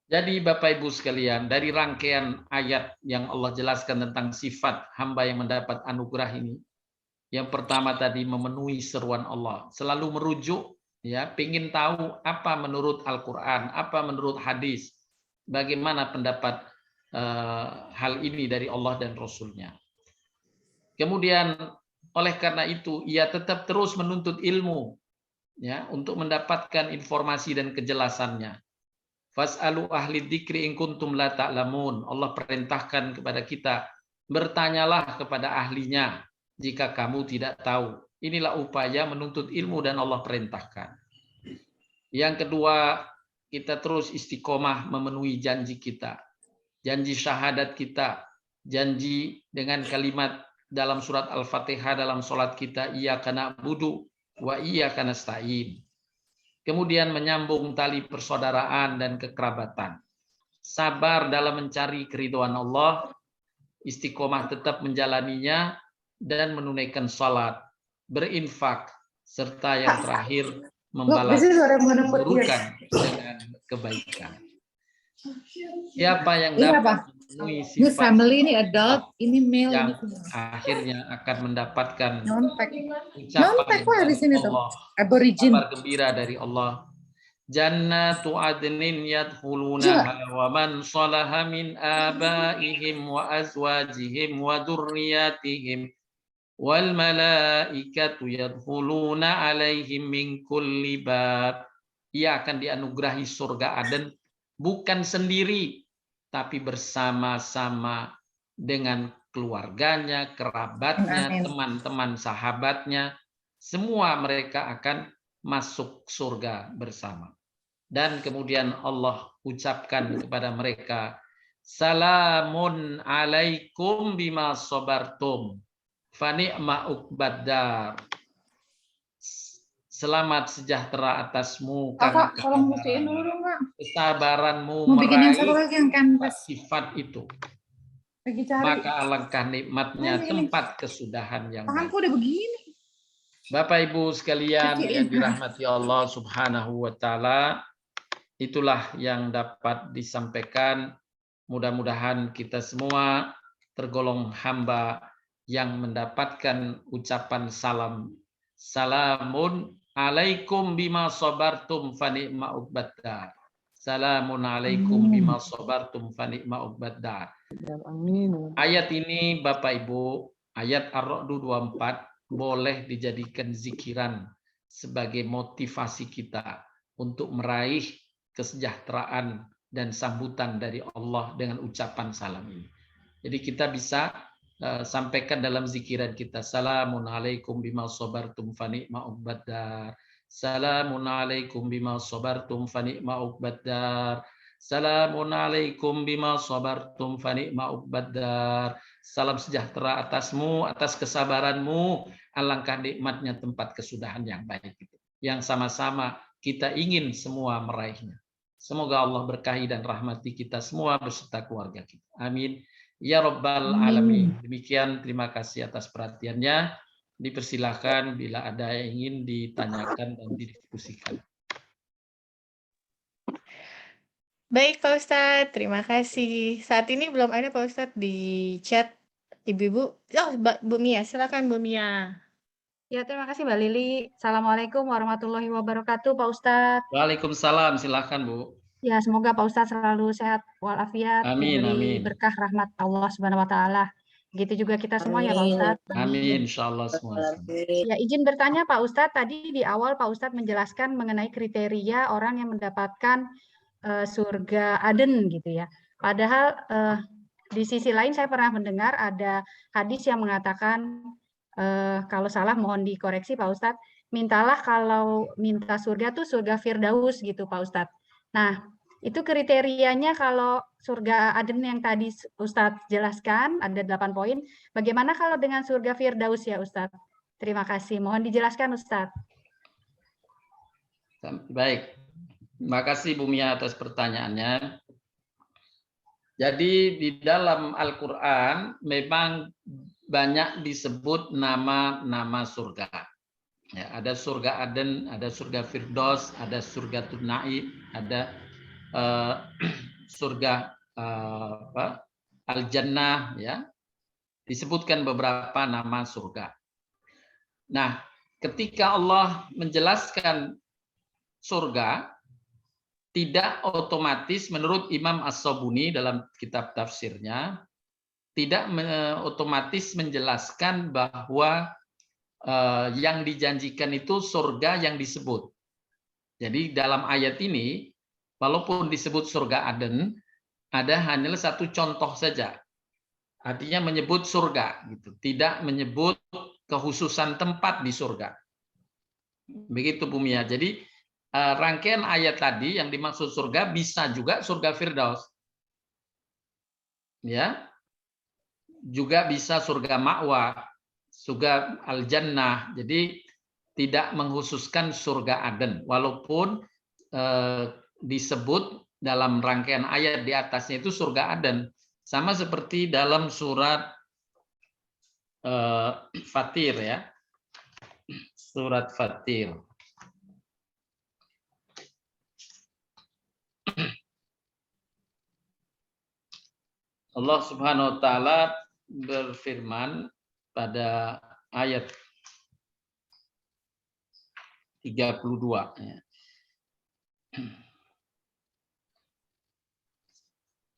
Jadi Bapak Ibu sekalian, dari rangkaian ayat yang Allah jelaskan tentang sifat hamba yang mendapat anugerah ini, yang pertama tadi memenuhi seruan Allah, selalu merujuk, ya, pingin tahu apa menurut Al-Quran, apa menurut hadis, bagaimana pendapat hal ini dari Allah dan Rasul-Nya. Kemudian oleh karena itu ia tetap terus menuntut ilmu, ya, untuk mendapatkan informasi dan kejelasannya. Fas'alu ahli dzikri in kuntum la ta'lamun. Allah perintahkan kepada kita, bertanyalah kepada ahlinya jika kamu tidak tahu. Inilah upaya menuntut ilmu dan Allah perintahkan. Yang kedua, kita terus istiqomah memenuhi janji kita. Janji syahadat kita, janji dengan kalimat dalam surat Al-Fatihah dalam sholat kita, iyyaka na'budu wa iyyaka nasta'in. Kemudian menyambung tali persaudaraan dan kekerabatan. Sabar dalam mencari keridhaan Allah, istiqomah tetap menjalaninya, dan menunaikan sholat, berinfak, serta yang terakhir membalas keburukan dengan kebaikan. Siapa yang dapat memenuhi Ini sifat family, ini adult, ini male, yang ini female. akhirnya akan mendapatkan Non-pack ucapan lah di dari sini tuh. Allah, Aborigin. kabar gembira dari Allah. Jannatu adnin yadkhulunaha wa man salaha min abaihim wa azwajihim wa dzurriyyatihim wal malaikatu yadkhuluna alaihim min kulli bab. Ia akan dianugerahi surga Aden bukan sendiri tapi bersama-sama dengan keluarganya, kerabatnya, teman-teman sahabatnya. Semua mereka akan masuk surga bersama. Dan kemudian Allah ucapkan kepada mereka, salamun alaikum bima sabartum fani'ma uqbaddar. Selamat sejahtera atasmu karena kesabaranmu meraih sifat itu. Maka alangkah nikmatnya tempat kesudahan yang baik. Bapak Ibu sekalian yang dirahmati Allah Subhanahu wa taala, itulah yang dapat disampaikan. Mudah-mudahan kita semua tergolong hamba yang mendapatkan ucapan salam. Salamun alaikum bima sabartum fani'ma uqbaddar. Salamun alaikum bima sabartum fani'ma uqbaddar. Ayat ini Bapak Ibu, ayat Ar-Ra'd 24 boleh dijadikan zikiran sebagai motivasi kita untuk meraih kesejahteraan dan sambutan dari Allah dengan ucapan salam ini. Jadi kita bisa sampaikan dalam zikiran kita, salamun alaikum bima sabartum fani'ma uqbaddar. Salamun alaikum bima sabartum fani'ma uqbaddar. Salamun alaikum bima sabartum fani'ma uqbaddar. Salam sejahtera atasmu, atas kesabaranmu, alangkah nikmatnya tempat kesudahan yang baik itu. Yang sama-sama kita ingin semua meraihnya. Semoga Allah berkahi dan rahmati kita semua beserta keluarga kita. Amin. Ya Rabbal Alamin. Demikian, terima kasih atas perhatiannya. Dipersilahkan bila ada yang ingin ditanyakan dan didiskusikan. Baik Pak Ustadz, terima kasih. Saat ini belum ada Pak Ustadz di chat Ibu-Ibu. Oh, Bu Mia, silakan Bu Mia. Ya, terima kasih Mbak Lili. Assalamualaikum warahmatullahi wabarakatuh Pak Ustadz. Waalaikumsalam, silakan Bu. Ya, semoga Pak Ustadz selalu sehat walafiat, Amin, diberi amin. berkah rahmat Allah Subhanahu wa taala. Begitu juga kita semua ya Pak Ustadz. Amin, insyaallah semua. Ya, izin bertanya Pak Ustadz, tadi di awal Pak Ustadz menjelaskan mengenai kriteria orang yang mendapatkan surga Aden gitu ya. Padahal di sisi lain saya pernah mendengar ada hadis yang mengatakan kalau salah mohon dikoreksi Pak Ustadz, mintalah kalau minta surga tuh surga Firdaus gitu Pak Ustadz. Nah, itu kriterianya kalau surga Aden yang tadi Ustadz jelaskan ada 8 poin. Bagaimana kalau dengan surga Firdaus ya Ustadz? Terima kasih. Mohon dijelaskan Ustadz. Baik. Terima kasih Bu Mia atas pertanyaannya. Jadi di dalam Al-Quran memang banyak disebut nama-nama surga. Ya, ada surga Aden, ada surga Firdaus, ada surga Naim, ada surga Al-Jannah, ya. Disebutkan beberapa nama surga. Nah, ketika Allah menjelaskan surga, tidak otomatis menurut Imam As-Sabuni dalam kitab tafsirnya, tidak otomatis menjelaskan bahwa yang dijanjikan itu surga yang disebut. Jadi dalam ayat ini, walaupun disebut surga Aden, ada hanya satu contoh saja. Artinya menyebut surga, gitu. Tidak menyebut kekhususan tempat di surga. Begitu Bu Mia. Jadi rangkaian ayat tadi yang dimaksud surga bisa juga surga Firdaus. Ya. Juga bisa surga Ma'wa, surga Al-Jannah. Jadi tidak mengkhususkan surga Aden walaupun disebut dalam rangkaian ayat di atasnya itu surga Aden. Sama seperti dalam surat Fatir ya. Surat Fatir. Allah Subhanahu wa taala berfirman pada ayat 32 ya.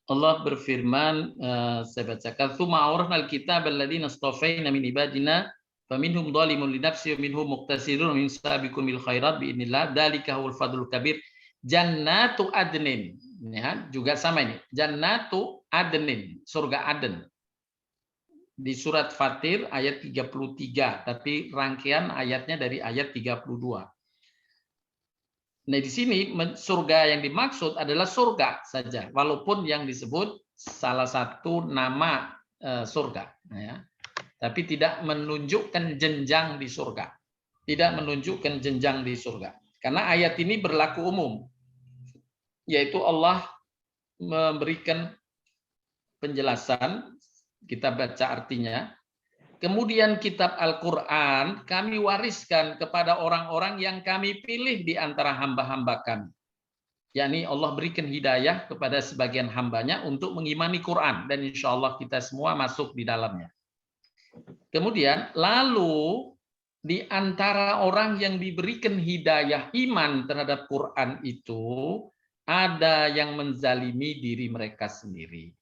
Allah berfirman, saya bacakan, "Tsumma awrasnal kitaba alladziina istafaina min ibadina faminhum dhalimun li nafsihi wa minhum muqtasidun wa minhum sabiqun bil khairat bi idznillah dzalika huwal fadlul kabir." Jannatu adnin, ya, juga sama ini. Jannatu adnin, surga Aden. Di surat Fatir ayat 33, tapi rangkaian ayatnya dari ayat 32. Nah, di sini surga yang dimaksud adalah surga saja, walaupun yang disebut salah satu nama surga, ya. Tapi tidak menunjukkan jenjang di surga, tidak menunjukkan jenjang di surga, karena ayat ini berlaku umum, yaitu Allah memberikan penjelasan, kita baca artinya. Kemudian kitab Al-Quran kami wariskan kepada orang-orang yang kami pilih di antara hamba-hamba kami. Yakni Allah berikan hidayah kepada sebagian hambanya untuk mengimani Quran. Dan insya Allah kita semua masuk di dalamnya. Kemudian lalu di antara orang yang diberikan hidayah iman terhadap Quran itu, ada yang menzalimi diri mereka sendiri.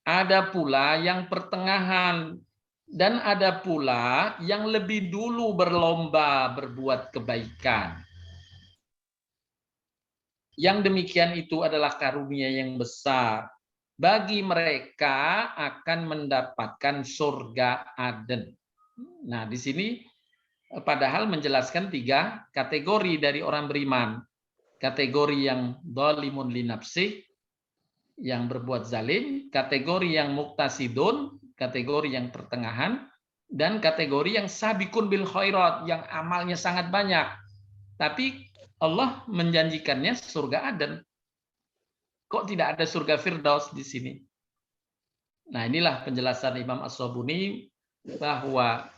Ada pula yang pertengahan. Dan ada pula yang lebih dulu berlomba berbuat kebaikan. Yang demikian itu adalah karunia yang besar. Bagi mereka akan mendapatkan surga Aden. Nah, di sini padahal menjelaskan 3 kategori dari orang beriman. Kategori yang dhalimun li nafsih, yang berbuat zalim, kategori yang muqtasidun, kategori yang pertengahan, dan kategori yang sabiqun bil khairat, yang amalnya sangat banyak. Tapi Allah menjanjikannya surga Aden. Kok tidak ada surga Firdaus di sini? Nah, inilah penjelasan Imam As-Sabuni bahwa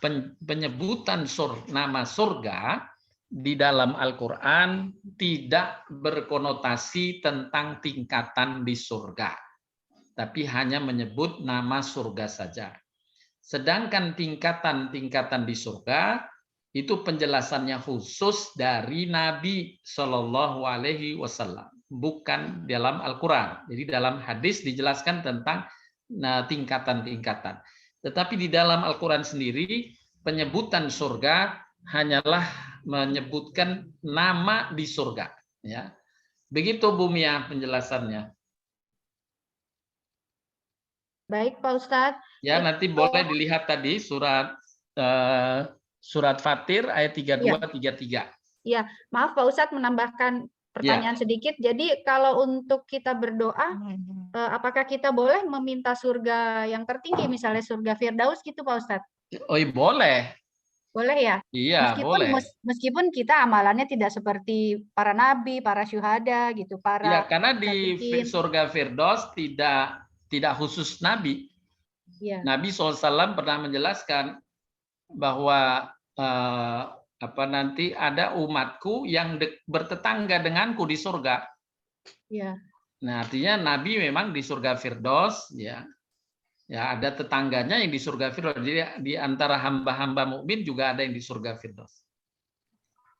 penyebutan nama surga di dalam Al-Quran tidak berkonotasi tentang tingkatan di surga, tapi hanya menyebut nama surga saja. Sedangkan tingkatan-tingkatan di surga itu penjelasannya khusus dari Nabi Shallallahu Alaihi Wasallam, bukan dalam Al-Quran. Jadi dalam hadis dijelaskan tentang tingkatan-tingkatan. Tetapi di dalam Al-Quran sendiri penyebutan surga hanyalah menyebutkan nama di surga. Ya, begitu Bu Mia penjelasannya. Baik, Pak Ustadz. Ya, nanti boleh dilihat tadi surat Fatir ayat 32-33. Iya, maaf Pak Ustadz menambahkan pertanyaan sedikit. Jadi kalau untuk kita berdoa, apakah kita boleh meminta surga yang tertinggi, misalnya surga Firdaus gitu Pak Ustadz? Oh, boleh. Boleh ya? Iya, boleh. Meskipun kita amalannya tidak seperti para nabi, para syuhada gitu, para. Ya, karena di surga Firdaus tidak khusus nabi. Ya. Nabi SAW pernah menjelaskan bahwa nanti ada umatku yang bertetangga denganku di surga. Ya. Nah, artinya Nabi memang di surga Firdaus, ya. Ya, ada tetangganya yang di surga Firdaus. Jadi di antara hamba-hamba mukmin juga ada yang di surga Firdaus.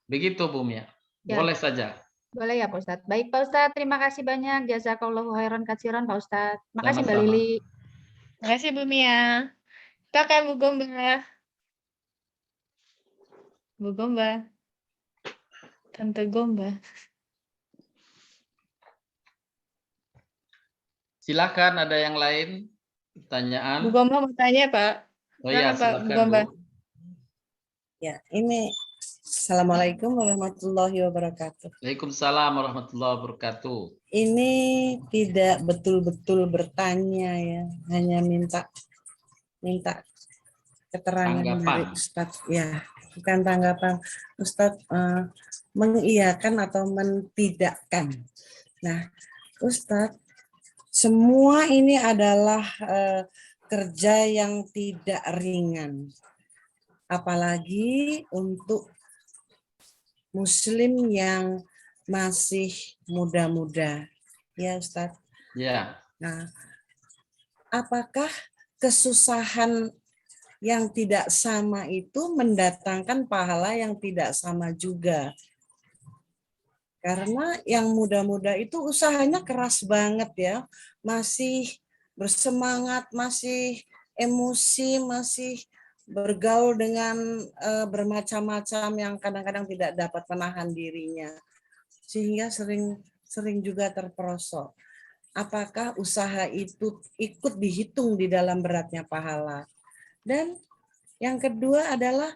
Begitu Bu Mia. Ya. Boleh saja. Boleh ya Pak Ustadz. Baik Pak Ustadz, terima kasih banyak. Jazakallahu khairan katsiran Pak Ustadz. Makasih Mbak Lili. Terima kasih Bu Mia. Kita akan Bu Gomba. Bu Gomba. Tante Gomba. Silakan, ada yang lain? Pertanyaan. Bu Gomba mau tanya, Pak. Oh iya, silakan, Bu Gomba. Ya, ini Assalamualaikum warahmatullahi wabarakatuh. Waalaikumsalam warahmatullahi wabarakatuh. Ini tidak betul-betul bertanya ya, hanya minta keterangan dari Ustadz. Ya, bukan tanggapan Ustadz mengiyakan atau mentidakkan. Nah, Ustadz, semua ini adalah kerja yang tidak ringan. Apalagi untuk Muslim yang masih muda-muda. Ya, Ustadz. Ya. Nah, apakah kesusahan yang tidak sama itu mendatangkan pahala yang tidak sama juga? Karena yang muda-muda itu usahanya keras banget ya, masih bersemangat, masih emosi, masih bergaul dengan bermacam-macam yang kadang-kadang tidak dapat menahan dirinya, sehingga sering juga terperosok. Apakah usaha itu ikut dihitung di dalam beratnya pahala? Dan yang kedua adalah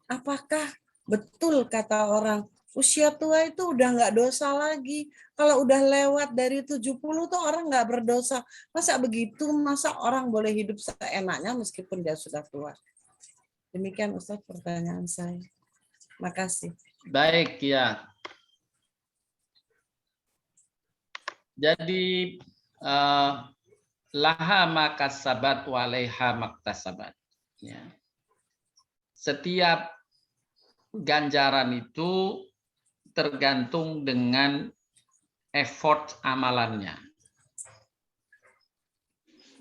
apakah betul kata orang usia tua itu udah nggak dosa lagi. Kalau udah lewat dari 70 tuh orang nggak berdosa. Masa begitu? Masa orang boleh hidup seenaknya meskipun dia sudah tua? Demikian Ustaz pertanyaan saya. Makasih. Baik, ya. Jadi laha makasabat walaiha maktasabat. Ya. Setiap ganjaran itu tergantung dengan effort amalannya.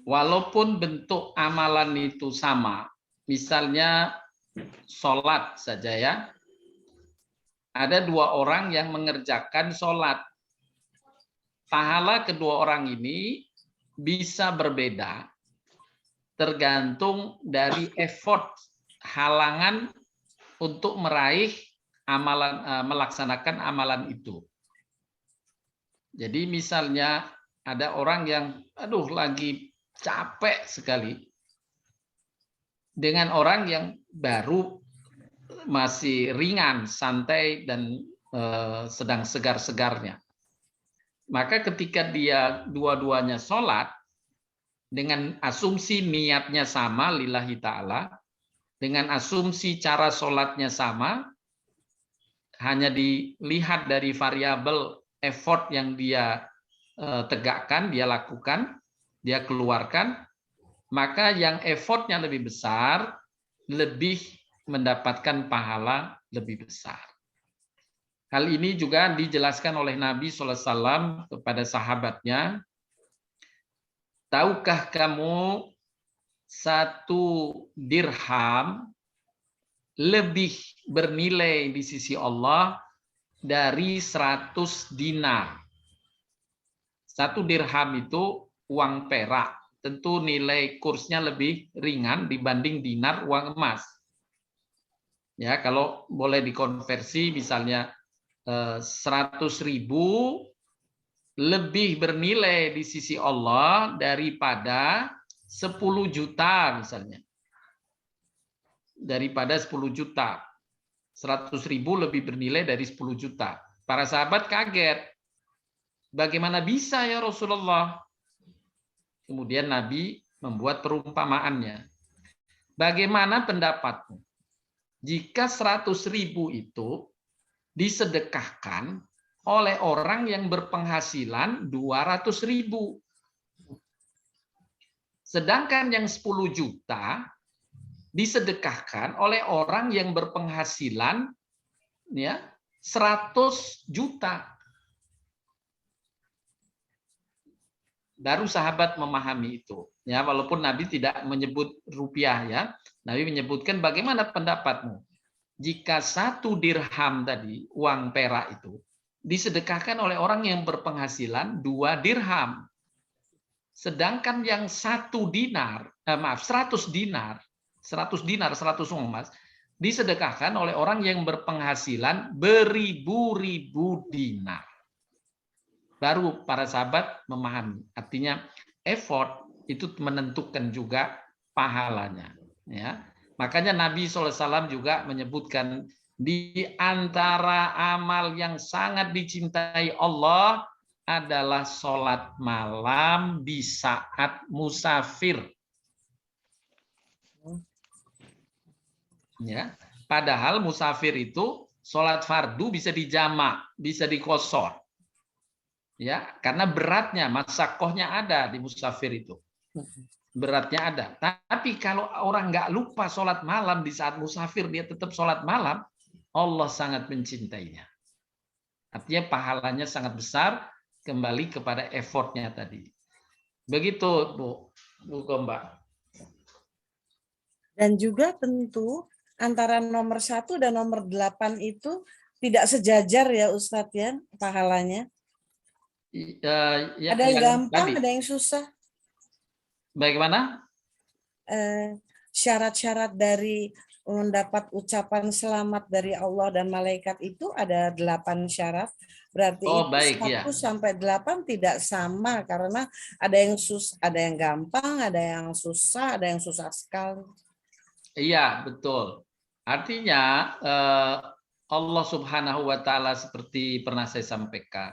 Walaupun bentuk amalan itu sama, misalnya sholat saja ya, ada dua orang yang mengerjakan sholat. Pahala kedua orang ini bisa berbeda, tergantung dari effort halangan untuk meraih amalan, melaksanakan amalan itu. Jadi misalnya ada orang yang lagi capek sekali dengan orang yang baru masih ringan, santai dan sedang segar-segarnya. Maka ketika dia dua-duanya sholat dengan asumsi niatnya sama lillahi ta'ala, dengan asumsi cara sholatnya sama, hanya dilihat dari variabel effort yang dia tegakkan, dia lakukan, dia keluarkan, maka yang effortnya lebih besar, lebih mendapatkan pahala lebih besar. Hal ini juga dijelaskan oleh Nabi SAW kepada sahabatnya, tahukah kamu 1 dirham lebih bernilai di sisi Allah dari 100 dinar. 1 dirham itu uang perak. Tentu nilai kursnya lebih ringan dibanding dinar uang emas. Ya, kalau boleh dikonversi misalnya 100.000 lebih bernilai di sisi Allah daripada 10 juta misalnya. Daripada 10 juta. 100.000 lebih bernilai dari 10 juta. Para sahabat kaget. Bagaimana bisa ya Rasulullah? Kemudian Nabi membuat perumpamaannya. Bagaimana pendapatmu? Jika 100.000 itu disedekahkan oleh orang yang berpenghasilan 200.000. Sedangkan yang 10 juta disedekahkan oleh orang yang berpenghasilan ya 100 juta. Baru sahabat memahami itu. Ya, walaupun Nabi tidak menyebut rupiah ya. Nabi menyebutkan bagaimana pendapatmu? Jika 1 dirham tadi, uang perak itu disedekahkan oleh orang yang berpenghasilan 2 dirham. Sedangkan yang 100 dinar, 100 dinar, 100 uang emas disedekahkan oleh orang yang berpenghasilan beribu-ribu dinar. Baru para sahabat memahami. Artinya effort itu menentukan juga pahalanya. Ya, makanya Nabi SAW juga menyebutkan di antara amal yang sangat dicintai Allah adalah sholat malam di saat musafir. Ya, padahal musafir itu sholat fardu bisa dijamak, bisa dikosor. Ya, karena beratnya, masakohnya ada di musafir itu. Beratnya ada. Tapi kalau orang nggak lupa sholat malam di saat musafir, dia tetap sholat malam, Allah sangat mencintainya. Artinya pahalanya sangat besar, kembali kepada effortnya tadi. Begitu, Bu. Bukan, Mbak. Dan juga tentu antara nomor 1 dan nomor 8 itu tidak sejajar ya Ustadz ya pahalanya. Ya, Ada yang gampang, tadi. ada yang susah. Bagaimana? Syarat-syarat dari mendapat ucapan selamat dari Allah dan malaikat itu ada 8 syarat. Berarti Oh, itu baik, 1 ya. sampai 8 tidak sama karena ada yang gampang, ada yang susah, ada yang susah sekali. Iya, betul. Artinya Allah Subhanahu wa taala seperti pernah saya sampaikan,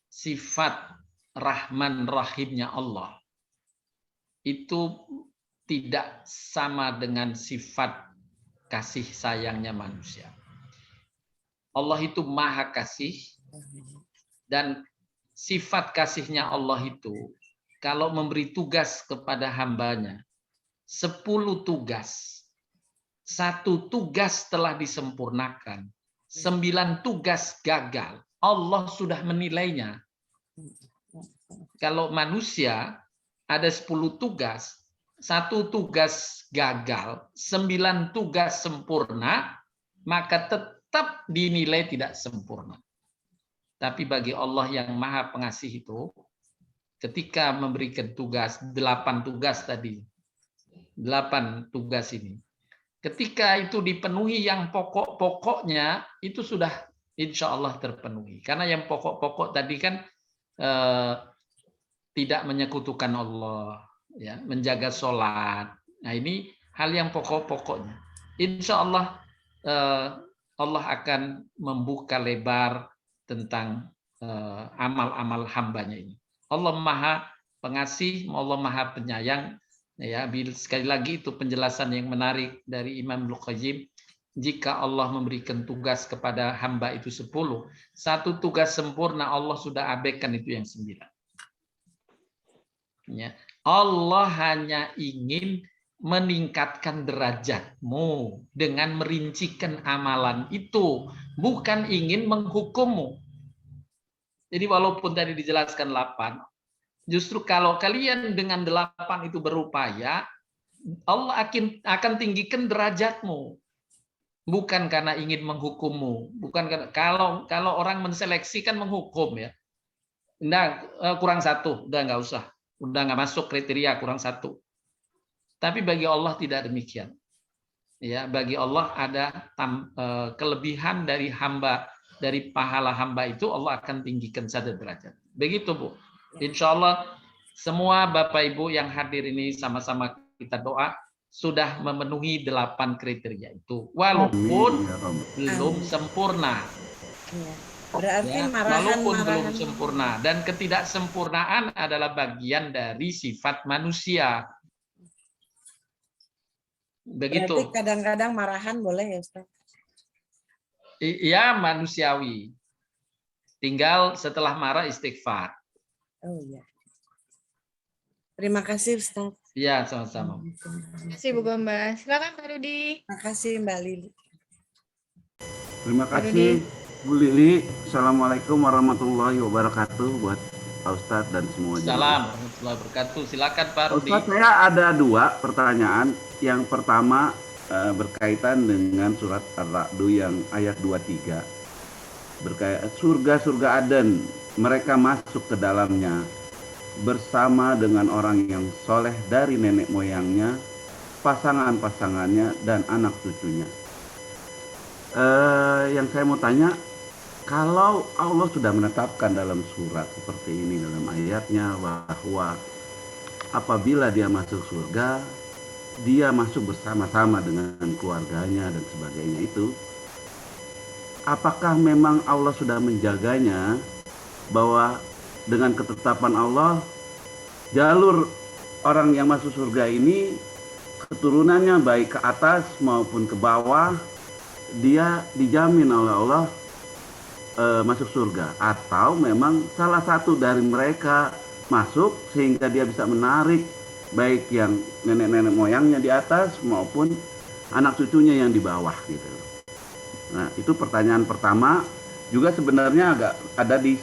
sifat Rahman Rahimnya Allah itu tidak sama dengan sifat kasih sayangnya manusia. Allah itu maha kasih, dan sifat kasihnya Allah itu kalau memberi tugas kepada hambanya 10 tugas, 1 tugas telah disempurnakan, 9 tugas gagal, Allah sudah menilainya. Kalau manusia ada 10 tugas, 1 tugas gagal, 9 tugas sempurna, maka tetap dinilai tidak sempurna. Tapi bagi Allah yang maha pengasih itu, ketika memberikan tugas, 8 tugas tadi, 8 tugas ini, ketika itu dipenuhi yang pokok-pokoknya, itu sudah insya Allah terpenuhi. Karena yang pokok-pokok tadi kan tidak menyekutukan Allah, ya, menjaga sholat. Nah, ini hal yang pokok-pokoknya. Insya Allah Allah akan membuka lebar tentang amal-amal hambanya ini. Allah maha pengasih, Allah maha penyayang. Ya, sekali lagi itu penjelasan yang menarik dari Imam Ibnu Qayyim. Jika Allah memberikan tugas kepada hamba itu 10, 1 tugas sempurna Allah sudah abaikan itu yang 9. Ya. Allah hanya ingin meningkatkan derajatmu dengan merincikan amalan itu, bukan ingin menghukummu. Jadi walaupun tadi dijelaskan 8, justru kalau kalian dengan 8 itu berupaya, Allah akan tinggikan derajatmu. Bukan karena ingin menghukummu, bukan karena, kalau orang menseleksi kan menghukum ya. Nah, kurang 1, udah nggak usah, udah nggak masuk kriteria kurang 1. Tapi bagi Allah tidak demikian. Ya, bagi Allah ada kelebihan dari hamba, dari pahala hamba itu Allah akan tinggikan 1 derajat. Begitu, Bu. Insya Allah semua Bapak Ibu yang hadir ini sama-sama kita doa sudah memenuhi 8 kriteria itu, walaupun belum sempurna. Berarti Ya, marahan, walaupun belum sempurna, dan ketidaksempurnaan adalah bagian dari sifat manusia. Begitu. Berarti kadang-kadang marahan boleh ya Ustaz? Iya, manusiawi. Tinggal setelah marah istighfar. Oh iya. Terima kasih Ustaz. Iya, sama-sama. Terima kasih Bu Gombas. Silakan Pak Rudi. Terima kasih Mbak Lili. Terima kasih Bu Lili. Assalamualaikum warahmatullahi wabarakatuh buat Pak Ustadz dan semua. Salam warahmatullahi wabarakatuh. Silakan Pak Rudi. Ustadz, saya ada 2 pertanyaan. Yang pertama berkaitan dengan surat Ar-Ra'd yang ayat 23. Berkaitan surga-surga Aden, mereka masuk ke dalamnya bersama dengan orang yang soleh dari nenek moyangnya, pasangan-pasangannya, dan anak cucunya. Yang saya mau tanya, kalau Allah sudah menetapkan dalam surat seperti ini, dalam ayatnya, bahwa apabila dia masuk surga, dia masuk bersama-sama dengan keluarganya dan sebagainya itu, apakah memang Allah sudah menjaganya, bahwa dengan ketetapan Allah, jalur orang yang masuk surga ini keturunannya baik ke atas maupun ke bawah, dia dijamin oleh Allah masuk surga, atau memang salah satu dari mereka masuk sehingga dia bisa menarik baik yang nenek-nenek moyangnya di atas maupun anak cucunya yang di bawah gitu. Nah, itu pertanyaan pertama. juga sebenarnya agak ada di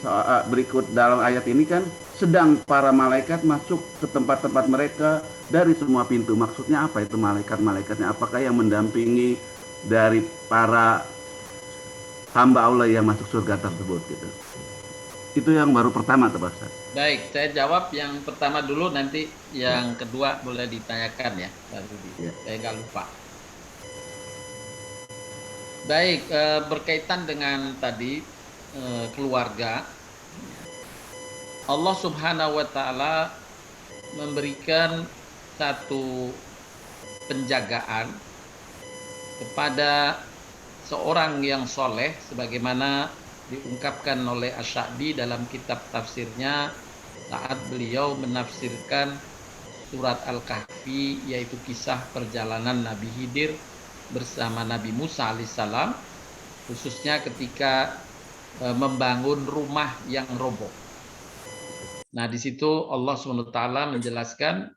berikut dalam ayat ini kan, sedang para malaikat masuk ke tempat-tempat mereka dari semua pintu. Maksudnya apa itu malaikat-malaikatnya? Apakah yang mendampingi dari para hamba Allah yang masuk surga tersebut gitu? Itu yang baru pertama tuh Pak Ustaz. Baik, saya jawab yang pertama dulu, nanti yang kedua boleh ditanyakan ya, Pak Rudi. Saya nggak lupa. Baik, berkaitan dengan tadi keluarga, Allah Subhanahu wa Ta'ala memberikan satu penjagaan kepada seorang yang soleh, sebagaimana diungkapkan oleh Asy-Sya'bi dalam kitab tafsirnya saat beliau menafsirkan surat Al-Kahfi, yaitu kisah perjalanan Nabi Khidir bersama Nabi Musa alaihissalam, khususnya ketika membangun rumah yang roboh. Nah, di situ Allah SWT menjelaskan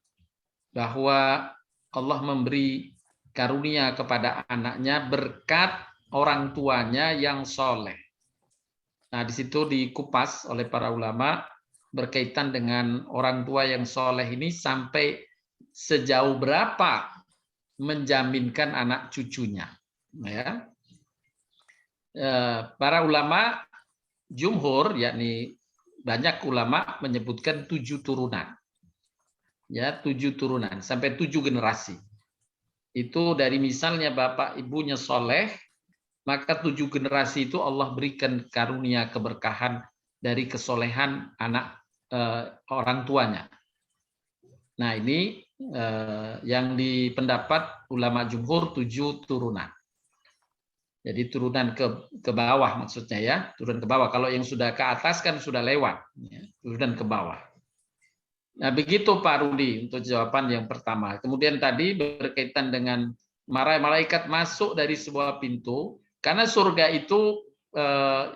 bahwa Allah memberi karunia kepada anaknya berkat orang tuanya yang soleh. Nah, di situ dikupas oleh para ulama berkaitan dengan orang tua yang soleh ini sampai sejauh berapa menjaminkan anak cucunya. Ya. Para ulama jumhur, yakni banyak ulama menyebutkan 7 turunan. Ya, 7 turunan sampai 7 generasi. Itu dari misalnya bapak ibunya soleh, maka 7 generasi itu Allah berikan karunia keberkahan dari kesolehan anak orang tuanya. Nah, ini yang dipendapat ulama jumhur 7 turunan. Jadi turunan ke bawah maksudnya ya, turun ke bawah. Kalau yang sudah ke atas kan sudah lewat, ya, turunan ke bawah. Nah, begitu Pak Rudi untuk jawaban yang pertama. Kemudian tadi berkaitan dengan malaikat masuk dari sebuah pintu, karena surga itu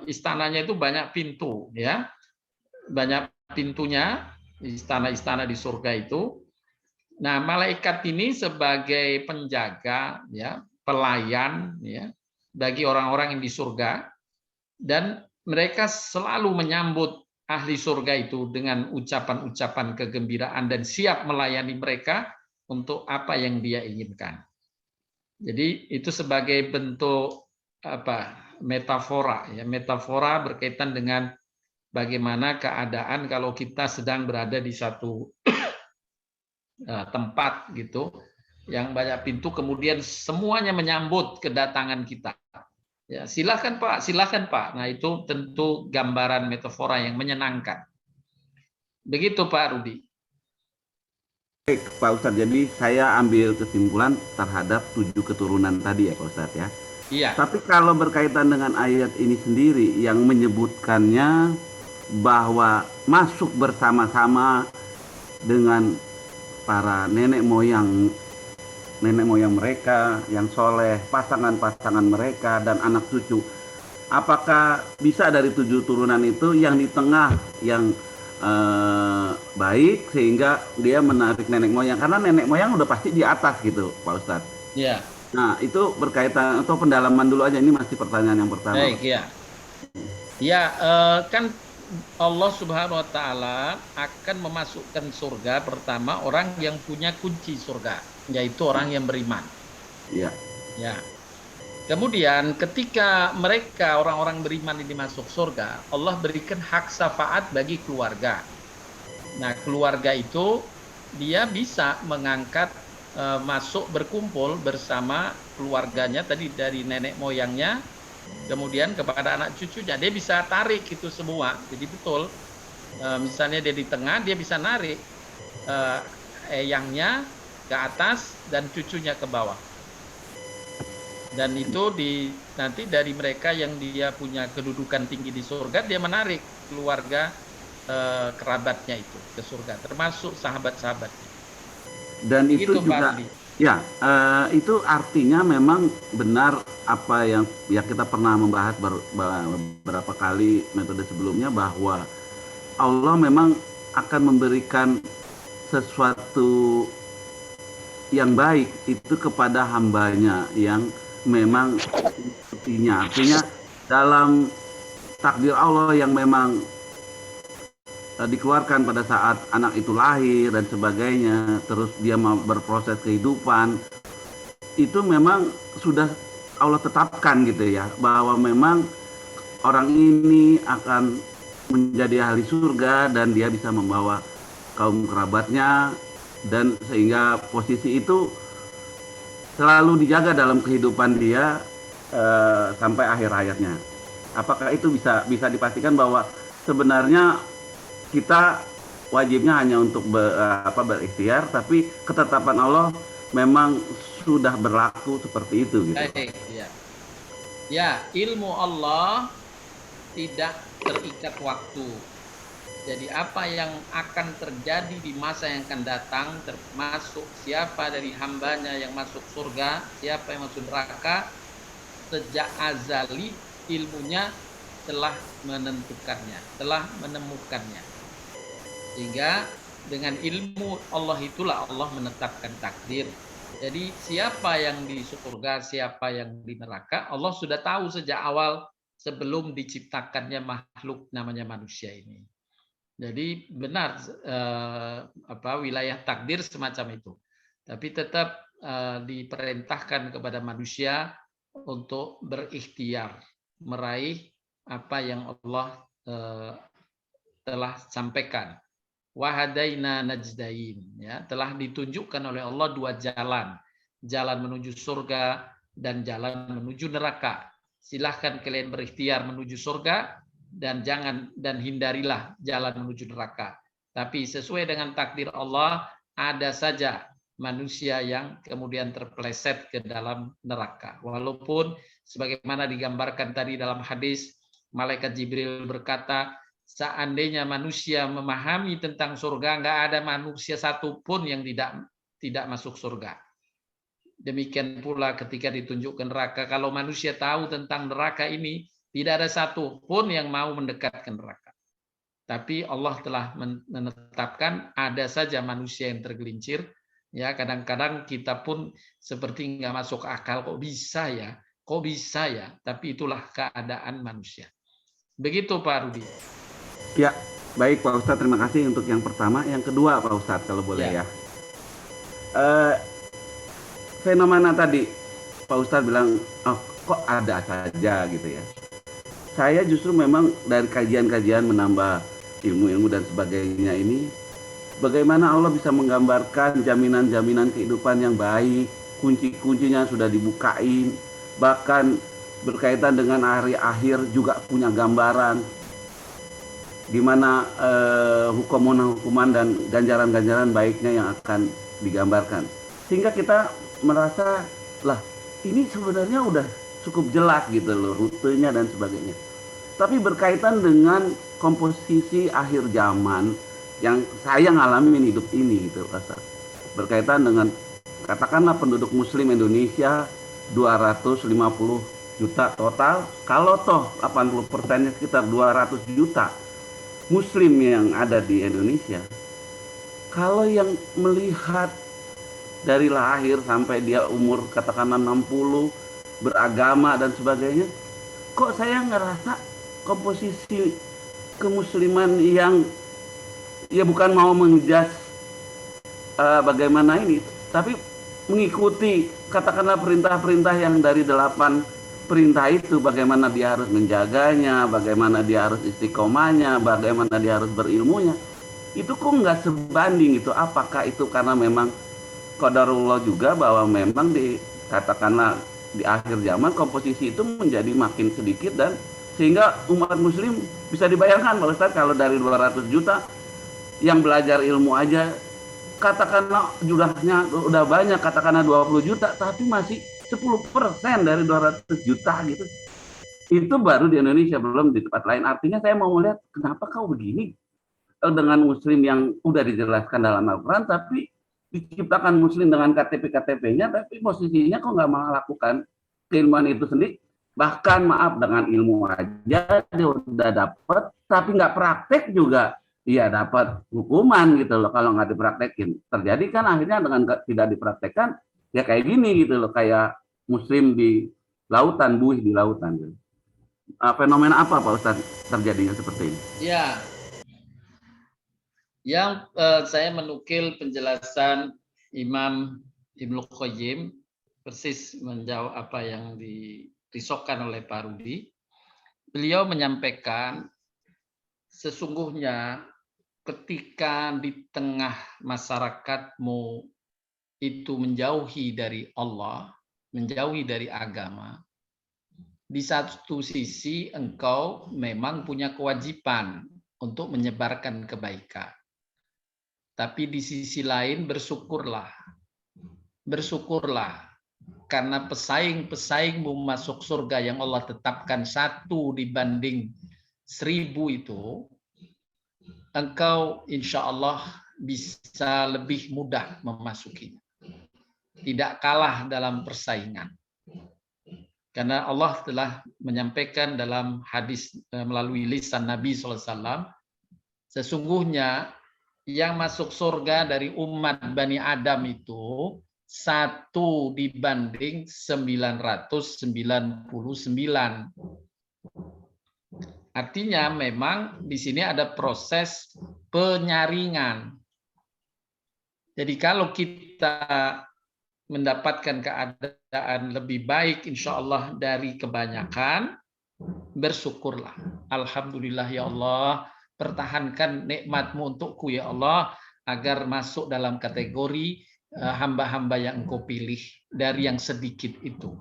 istananya itu banyak pintu, ya, banyak pintunya, istana-istana di surga itu. Nah, malaikat ini sebagai penjaga, ya, pelayan, ya, bagi orang-orang yang di surga, dan mereka selalu menyambut ahli surga itu dengan ucapan-ucapan kegembiraan dan siap melayani mereka untuk apa yang dia inginkan. Jadi itu sebagai bentuk metafora, ya, metafora berkaitan dengan bagaimana keadaan kalau kita sedang berada di satu tempat gitu yang banyak pintu, kemudian semuanya menyambut kedatangan kita. Ya, silakan Pak, silakan Pak. Nah, itu tentu gambaran metafora yang menyenangkan. Begitu Pak Rudi. Baik Pak Ustadz, jadi saya ambil kesimpulan terhadap 7 keturunan tadi ya Pak Ustadz ya. Iya. Tapi kalau berkaitan dengan ayat ini sendiri yang menyebutkannya bahwa masuk bersama-sama dengan para nenek moyang mereka yang soleh, pasangan-pasangan mereka dan anak cucu. Apakah bisa dari 7 turunan itu yang di tengah yang baik sehingga dia menarik nenek moyang, karena nenek moyang udah pasti di atas gitu Pak Ustadz. Iya. Nah, itu berkaitan atau pendalaman dulu aja, ini masih pertanyaan yang pertama. Baik, ya. Ya, kan Allah Subhanahu wa Ta'ala akan memasukkan surga pertama orang yang punya kunci surga, yaitu orang yang beriman. Iya. Ya. Kemudian ketika mereka orang-orang beriman ini masuk surga, Allah berikan hak syafaat bagi keluarga. Nah, keluarga itu dia bisa mengangkat masuk berkumpul bersama keluarganya tadi dari nenek moyangnya, kemudian kepada anak cucunya, dia bisa tarik itu semua. Jadi betul, misalnya dia di tengah, dia bisa narik eyangnya ke atas dan cucunya ke bawah. Dan itu nanti dari mereka yang dia punya kedudukan tinggi di surga, dia menarik keluarga kerabatnya itu ke surga, termasuk sahabat-sahabatnya. Dan itu juga ya, itu artinya memang benar apa yang ya kita pernah membahas beberapa kali metode sebelumnya, bahwa Allah memang akan memberikan sesuatu yang baik itu kepada hambanya yang memang sepertinya. Artinya dalam takdir Allah yang memang dikeluarkan pada saat anak itu lahir dan sebagainya, terus dia mau berproses kehidupan, itu memang sudah Allah tetapkan gitu ya, bahwa memang orang ini akan menjadi ahli surga dan dia bisa membawa kaum kerabatnya, dan sehingga posisi itu selalu dijaga dalam kehidupan dia sampai akhir hayatnya. Apakah itu bisa dipastikan bahwa sebenarnya kita wajibnya hanya untuk berikhtiar, tapi ketetapan Allah memang sudah berlaku seperti itu gitu. Baik, ya. Ya, ilmu Allah tidak terikat waktu. Jadi apa yang akan terjadi di masa yang akan datang, termasuk siapa dari hambanya yang masuk surga, siapa yang masuk neraka, sejak azali ilmunya telah menentukannya, telah menemukannya. Sehingga dengan ilmu Allah itulah Allah menetapkan takdir. Jadi siapa yang di surga, siapa yang di neraka, Allah sudah tahu sejak awal sebelum diciptakannya makhluk namanya manusia ini. Jadi benar wilayah takdir semacam itu. Tapi tetap diperintahkan kepada manusia untuk berikhtiar, meraih apa yang Allah telah sampaikan. Wahadaina najdain, ya, telah ditunjukkan oleh Allah dua jalan menuju surga dan jalan menuju neraka. Silahkan kalian berikhtiar menuju surga dan hindarilah jalan menuju neraka. Tapi sesuai dengan takdir Allah, ada saja manusia yang kemudian terpeleset ke dalam neraka. Walaupun sebagaimana digambarkan tadi dalam hadis, malaikat Jibril berkata, seandainya manusia memahami tentang surga, nggak ada manusia satupun yang tidak masuk surga. Demikian pula ketika ditunjukkan neraka, kalau manusia tahu tentang neraka ini, tidak ada satupun yang mau mendekat ke neraka. Tapi Allah telah menetapkan ada saja manusia yang tergelincir. Ya, kadang-kadang kita pun seperti nggak masuk akal, kok bisa ya? Tapi itulah keadaan manusia. Begitu Pak Rudi. Ya, baik Pak Ustadz, terima kasih untuk yang pertama. Yang kedua Pak Ustadz, kalau boleh ya. Fenomena tadi Pak Ustadz bilang, oh, kok ada saja gitu ya. Saya justru memang dari kajian-kajian menambah ilmu-ilmu dan sebagainya ini, bagaimana Allah bisa menggambarkan jaminan-jaminan kehidupan yang baik, kunci-kuncinya sudah dibukain, bahkan berkaitan dengan hari akhir juga punya gambaran, di mana hukuman dan ganjaran-ganjaran baiknya yang akan digambarkan. Sehingga kita merasa, lah ini sebenarnya udah cukup jelas gitu loh, rutenya dan sebagainya. Tapi berkaitan dengan komposisi akhir zaman yang saya ngalamin hidup ini gitu, berkaitan dengan katakanlah penduduk muslim Indonesia 250 juta total, kalau toh 80%-nya sekitar 200 juta muslim yang ada di Indonesia. Kalau yang melihat dari lahir sampai dia umur katakanlah 60, beragama dan sebagainya, kok saya ngerasa komposisi kemusliman yang ya bukan mau menjudge bagaimana ini, tapi mengikuti katakanlah perintah-perintah yang dari 8 perintah itu, bagaimana dia harus menjaganya, bagaimana dia harus istiqomahnya, bagaimana dia harus berilmunya, itu kok nggak sebanding itu. Apakah itu karena memang qadarullah juga, bahwa memang katakanlah di akhir zaman komposisi itu menjadi makin sedikit, dan sehingga umat muslim bisa dibayangkan Pak Ustadz, kalau dari 200 juta yang belajar ilmu aja katakanlah jumlahnya udah banyak, katakanlah 20 juta, tapi masih 10% dari 200 juta gitu. Itu baru di Indonesia, belum di tempat lain. Artinya saya mau melihat kenapa kau begini dengan muslim yang udah dijelaskan dalam Al-Quran, tapi diciptakan muslim dengan KTP-KTP-nya, tapi posisinya kok nggak melakukan keilmuan itu sendiri. Bahkan maaf, dengan ilmu aja dia udah dapat, tapi nggak praktek juga, iya dapat hukuman gitu loh kalau nggak dipraktekin. Terjadi kan akhirnya dengan tidak dipraktekkan, ya kayak gini gitu loh, kayak muslim di lautan, buih di lautan gitu. fenomena apa Pak Ustadz terjadinya seperti ini? Ya, yang saya menukil penjelasan Imam Ibnu Qayyim persis menjawab apa yang dirisaukan oleh Pak Rudi. Beliau menyampaikan sesungguhnya ketika di tengah masyarakatmu itu menjauhi dari Allah, menjauhi dari agama, di satu sisi engkau memang punya kewajiban untuk menyebarkan kebaikan. Tapi di sisi lain bersyukurlah. Bersyukurlah karena pesaing-pesaingmu masuk surga yang Allah tetapkan 1 dibanding 1000 itu, engkau insya Allah bisa lebih mudah memasukinya. Tidak kalah dalam persaingan. Karena Allah telah menyampaikan dalam hadis melalui lisan Nabi SAW, sesungguhnya yang masuk surga dari umat Bani Adam itu 1 dibanding 999. Artinya memang di sini ada proses penyaringan. Jadi kalau kita mendapatkan keadaan lebih baik insya Allah dari kebanyakan, bersyukurlah. Alhamdulillah ya Allah, pertahankan nikmat-Mu untukku ya Allah, agar masuk dalam kategori hamba-hamba yang Engkau pilih dari yang sedikit itu.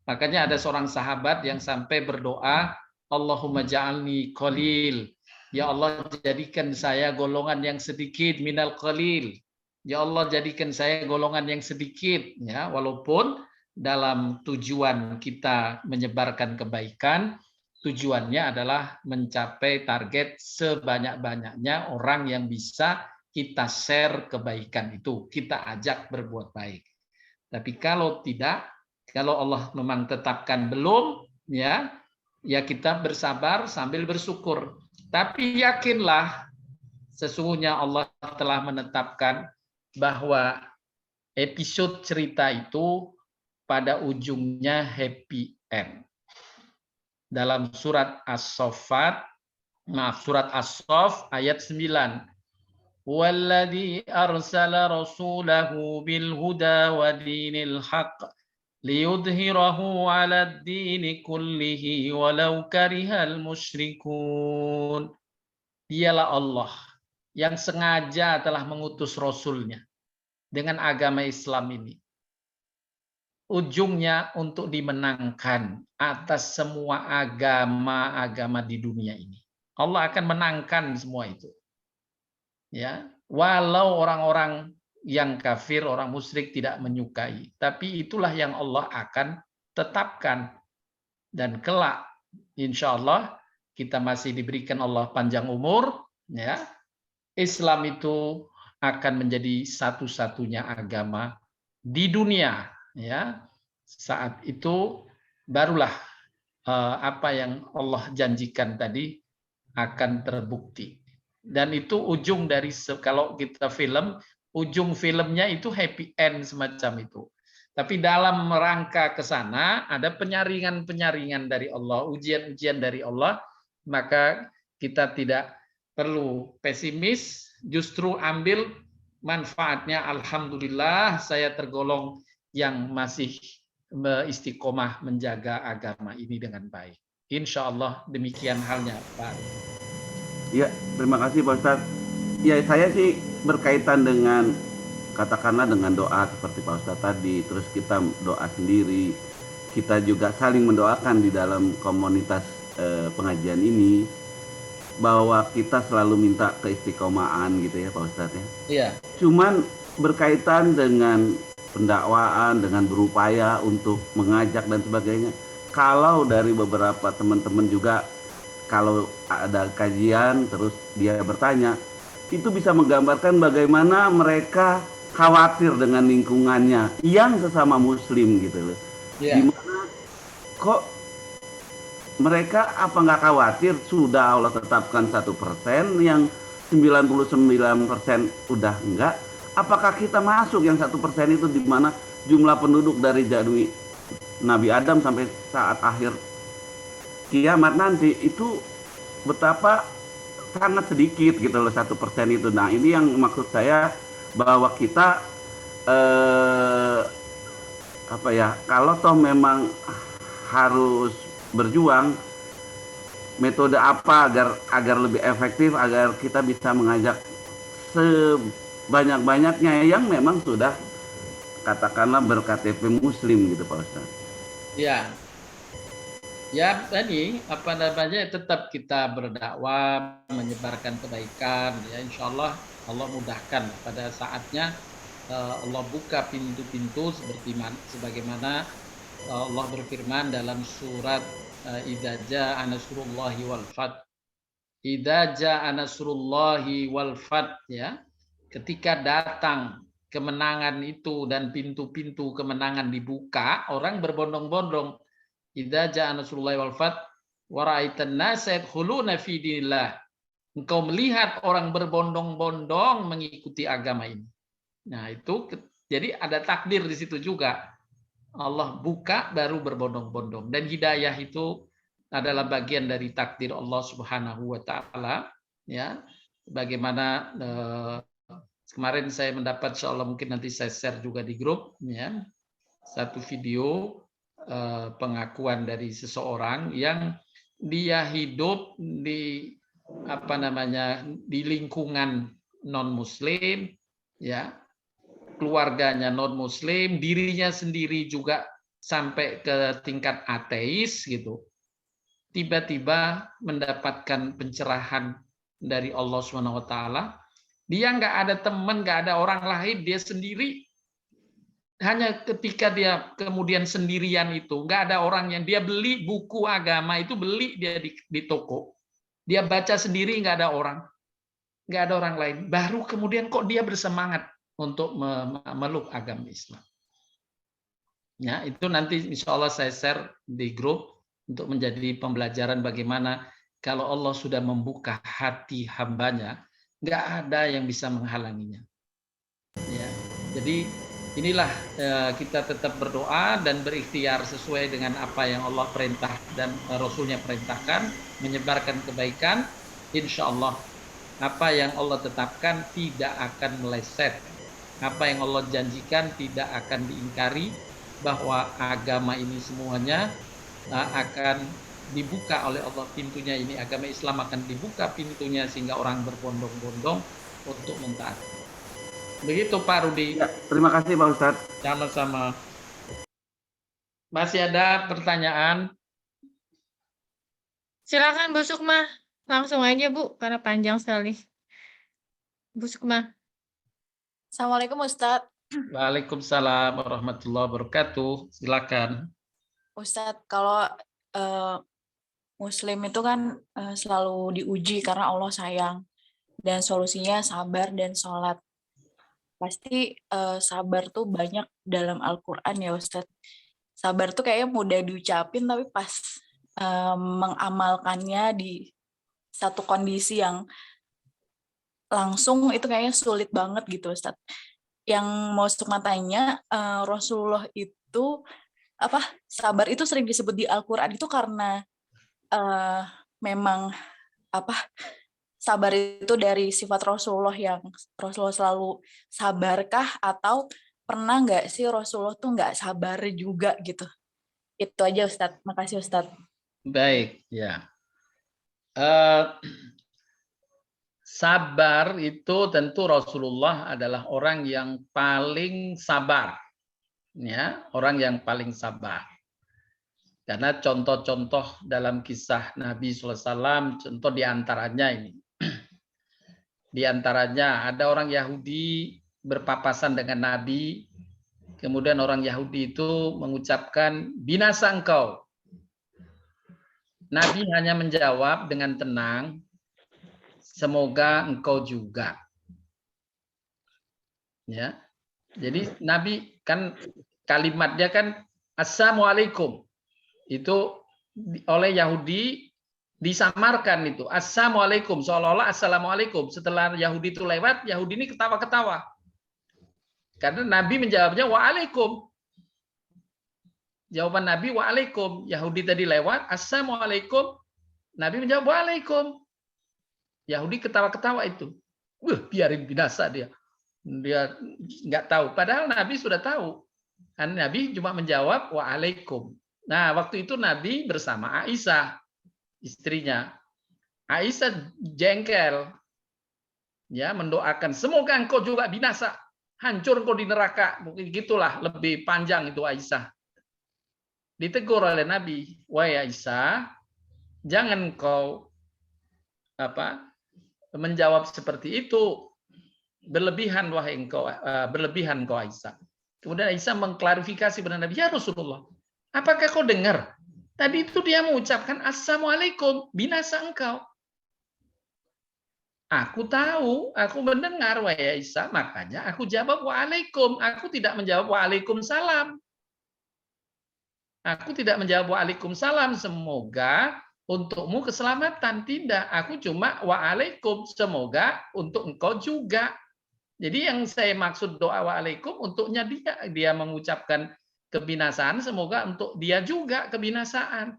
Makanya ada seorang sahabat yang sampai berdoa, Allahumma ja'alni qalil. Ya Allah, jadikan saya golongan yang sedikit minal qalil. Ya Allah, jadikan saya golongan yang sedikit, ya, walaupun dalam tujuan kita menyebarkan kebaikan, tujuannya adalah mencapai target sebanyak-banyaknya orang yang bisa kita share kebaikan itu, kita ajak berbuat baik. Tapi kalau tidak, kalau Allah memang tetapkan belum, ya kita bersabar sambil bersyukur. Tapi yakinlah, sesungguhnya Allah telah menetapkan bahwa episode cerita itu pada ujungnya happy end. Dalam surat As-Saffat, surat As-Saff ayat 9. Walladzi arsala rasulahu bil huda wa dinil haqq liyudhhirahu 'alad dini kullihi walau karihal musyrikun. Dialah Allah yang sengaja telah mengutus Rasulnya dengan agama Islam ini. Ujungnya untuk dimenangkan atas semua agama-agama di dunia ini. Allah akan menangkan semua itu. Ya, walau orang-orang yang kafir, orang musyrik tidak menyukai, tapi itulah yang Allah akan tetapkan. Dan kelak, insya Allah, kita masih diberikan Allah panjang umur, ya. Islam itu akan menjadi satu-satunya agama di dunia, ya. Saat itu barulah apa yang Allah janjikan tadi akan terbukti. Dan itu ujung dari, kalau kita film, ujung filmnya itu happy end semacam itu. Tapi dalam rangka ke sana ada penyaringan-penyaringan dari Allah, ujian-ujian dari Allah, maka kita tidak perlu pesimis, justru ambil manfaatnya. Alhamdulillah saya tergolong yang masih istiqomah menjaga agama ini dengan baik. Insya Allah demikian halnya Pak. Ya, terima kasih Pak Ustadz. Ya, saya sih berkaitan dengan, katakanlah dengan doa seperti Pak Ustadz tadi, terus kita doa sendiri, kita juga saling mendoakan di dalam komunitas pengajian ini, bahwa kita selalu minta keistiqomahan gitu ya Pak Ustadz ya. Iya. Cuman berkaitan dengan pendakwaan, dengan berupaya untuk mengajak dan sebagainya, kalau dari beberapa teman-teman juga, kalau ada kajian terus dia bertanya, itu bisa menggambarkan bagaimana mereka khawatir dengan lingkungannya yang sesama muslim gitu loh. Yeah. Gimana kok mereka apa nggak khawatir, sudah Allah tetapkan 1%, yang 99% udah enggak. Apakah kita masuk yang 1% itu, di mana jumlah penduduk dari Nabi Adam sampai saat akhir kiamat nanti itu betapa sangat sedikit gitu loh, 1% itu. Nah ini yang maksud saya bahwa kita apa ya, kalau toh memang harus berjuang, metode apa agar lebih efektif, agar kita bisa mengajak sebanyak-banyaknya yang memang sudah katakanlah ber-KTP Muslim gitu Pak Ustaz. Ya, ya tadi apa namanya, tetap kita berdakwah, menyebarkan kebaikan, ya insya Allah Allah mudahkan pada saatnya. Allah buka pintu-pintu sebagaimana Allah berfirman dalam surat Idza jaa nasrullahi wal fath. Idza jaa nasrullahi wal fath, ya. Ketika datang kemenangan itu dan pintu-pintu kemenangan dibuka, orang berbondong-bondong. Idza jaa nasrullahi wal fath wa ra'aitan nasa yadkhuluna fi dinillah. Engkau melihat orang berbondong-bondong mengikuti agama ini. Nah, itu jadi ada takdir di situ juga. Allah buka baru berbondong-bondong, dan hidayah itu adalah bagian dari takdir Allah Subhanahu wa taala, ya. Bagaimana kemarin saya mendapat, insyaallah mungkin nanti saya share juga di grup, ya. Satu video pengakuan dari seseorang yang dia hidup di apa namanya, di lingkungan non muslim, ya. Keluarganya non-muslim, dirinya sendiri juga sampai ke tingkat ateis gitu. Tiba-tiba mendapatkan pencerahan dari Allah SWT. Dia nggak ada teman, nggak ada orang lain, dia sendiri. Hanya ketika dia kemudian sendirian itu, nggak ada orang yang dia beli buku agama itu, beli dia di toko. Dia baca sendiri, nggak ada orang lain. Baru kemudian kok dia bersemangat untuk memeluk agama Islam. Ya, itu nanti insya Allah saya share di grup untuk menjadi pembelajaran bagaimana kalau Allah sudah membuka hati hambanya, nggak ada yang bisa menghalanginya. Ya, jadi inilah kita tetap berdoa dan berikhtiar sesuai dengan apa yang Allah perintah dan Rasulnya perintahkan, menyebarkan kebaikan. Insya Allah apa yang Allah tetapkan tidak akan meleset. Apa yang Allah janjikan tidak akan diingkari, bahwa agama ini semuanya akan dibuka oleh Allah pintunya ini. Agama Islam akan dibuka pintunya sehingga orang berbondong-bondong untuk mentaati. Begitu Pak Rudi. Ya, terima kasih Pak Ustadz. Sama-sama. Masih ada pertanyaan? Silakan Bu Sukma, langsung aja Bu, karena panjang sekali. Bu Sukma. Assalamualaikum Ustadz. Waalaikumsalam warahmatullahi wabarakatuh. Silakan. Ustadz, kalau Muslim itu kan selalu diuji karena Allah sayang, dan solusinya sabar dan sholat. Pasti sabar tuh banyak dalam Al-Quran ya Ustadz. Sabar tuh kayaknya mudah diucapin, tapi pas mengamalkannya di satu kondisi yang langsung itu kayaknya sulit banget gitu Ustadz. Yang mau Sukma tanya, Rasulullah itu sabar itu sering disebut di Al-Quran itu karena memang sabar itu dari sifat Rasulullah yang Rasulullah selalu sabarkah, atau pernah nggak sih Rasulullah tuh nggak sabar juga gitu? Itu aja Ustadz. Makasih Ustadz. Baik, ya. Sabar itu tentu Rasulullah adalah orang yang paling sabar, ya, orang yang paling sabar. Karena contoh-contoh dalam kisah Nabi SAW, contoh diantaranya ini. Diantaranya ada orang Yahudi berpapasan dengan Nabi, kemudian orang Yahudi itu mengucapkan binasa engkau. Nabi hanya menjawab dengan tenang, semoga engkau juga. Ya. Jadi Nabi kan kalimatnya kan assalamualaikum. Itu oleh Yahudi disamarkan itu. Assalamualaikum, seolah-olah assalamualaikum. Setelah Yahudi itu lewat, Yahudi ini ketawa-ketawa. Karena Nabi menjawabnya waalaikum. Jawaban Nabi waalaikum. Yahudi tadi lewat, assalamualaikum. Nabi menjawab waalaikum. Yahudi ketawa-ketawa itu. Biarin binasa dia. Dia nggak tahu. Padahal Nabi sudah tahu. Dan Nabi cuma menjawab waalaikum. Nah, waktu itu Nabi bersama Aisyah, istrinya. Aisyah jengkel. Ya, mendoakan semoga engkau juga binasa. Hancur engkau di neraka. Mungkin gitulah, lebih panjang itu Aisyah. Ditegur oleh Nabi, wahai Aisyah, jangan kau menjawab seperti itu, berlebihan wahai engkau, berlebihan kau Aisyah. Kemudian Aisyah mengklarifikasi kepada Nabi, ya Rasulullah, apakah kau dengar? Tadi itu dia mengucapkan assalamualaikum, binasa engkau. Aku tahu, aku mendengar wahai Aisyah, makanya aku jawab waalaikum. Aku tidak menjawab waalaikumsalam. Aku tidak menjawab waalaikumsalam, semoga untukmu keselamatan. Tidak, aku cuma waalaikum, semoga untuk engkau juga. Jadi yang saya maksud doa waalaikum untuknya dia mengucapkan kebinasaan, semoga untuk dia juga kebinasaan.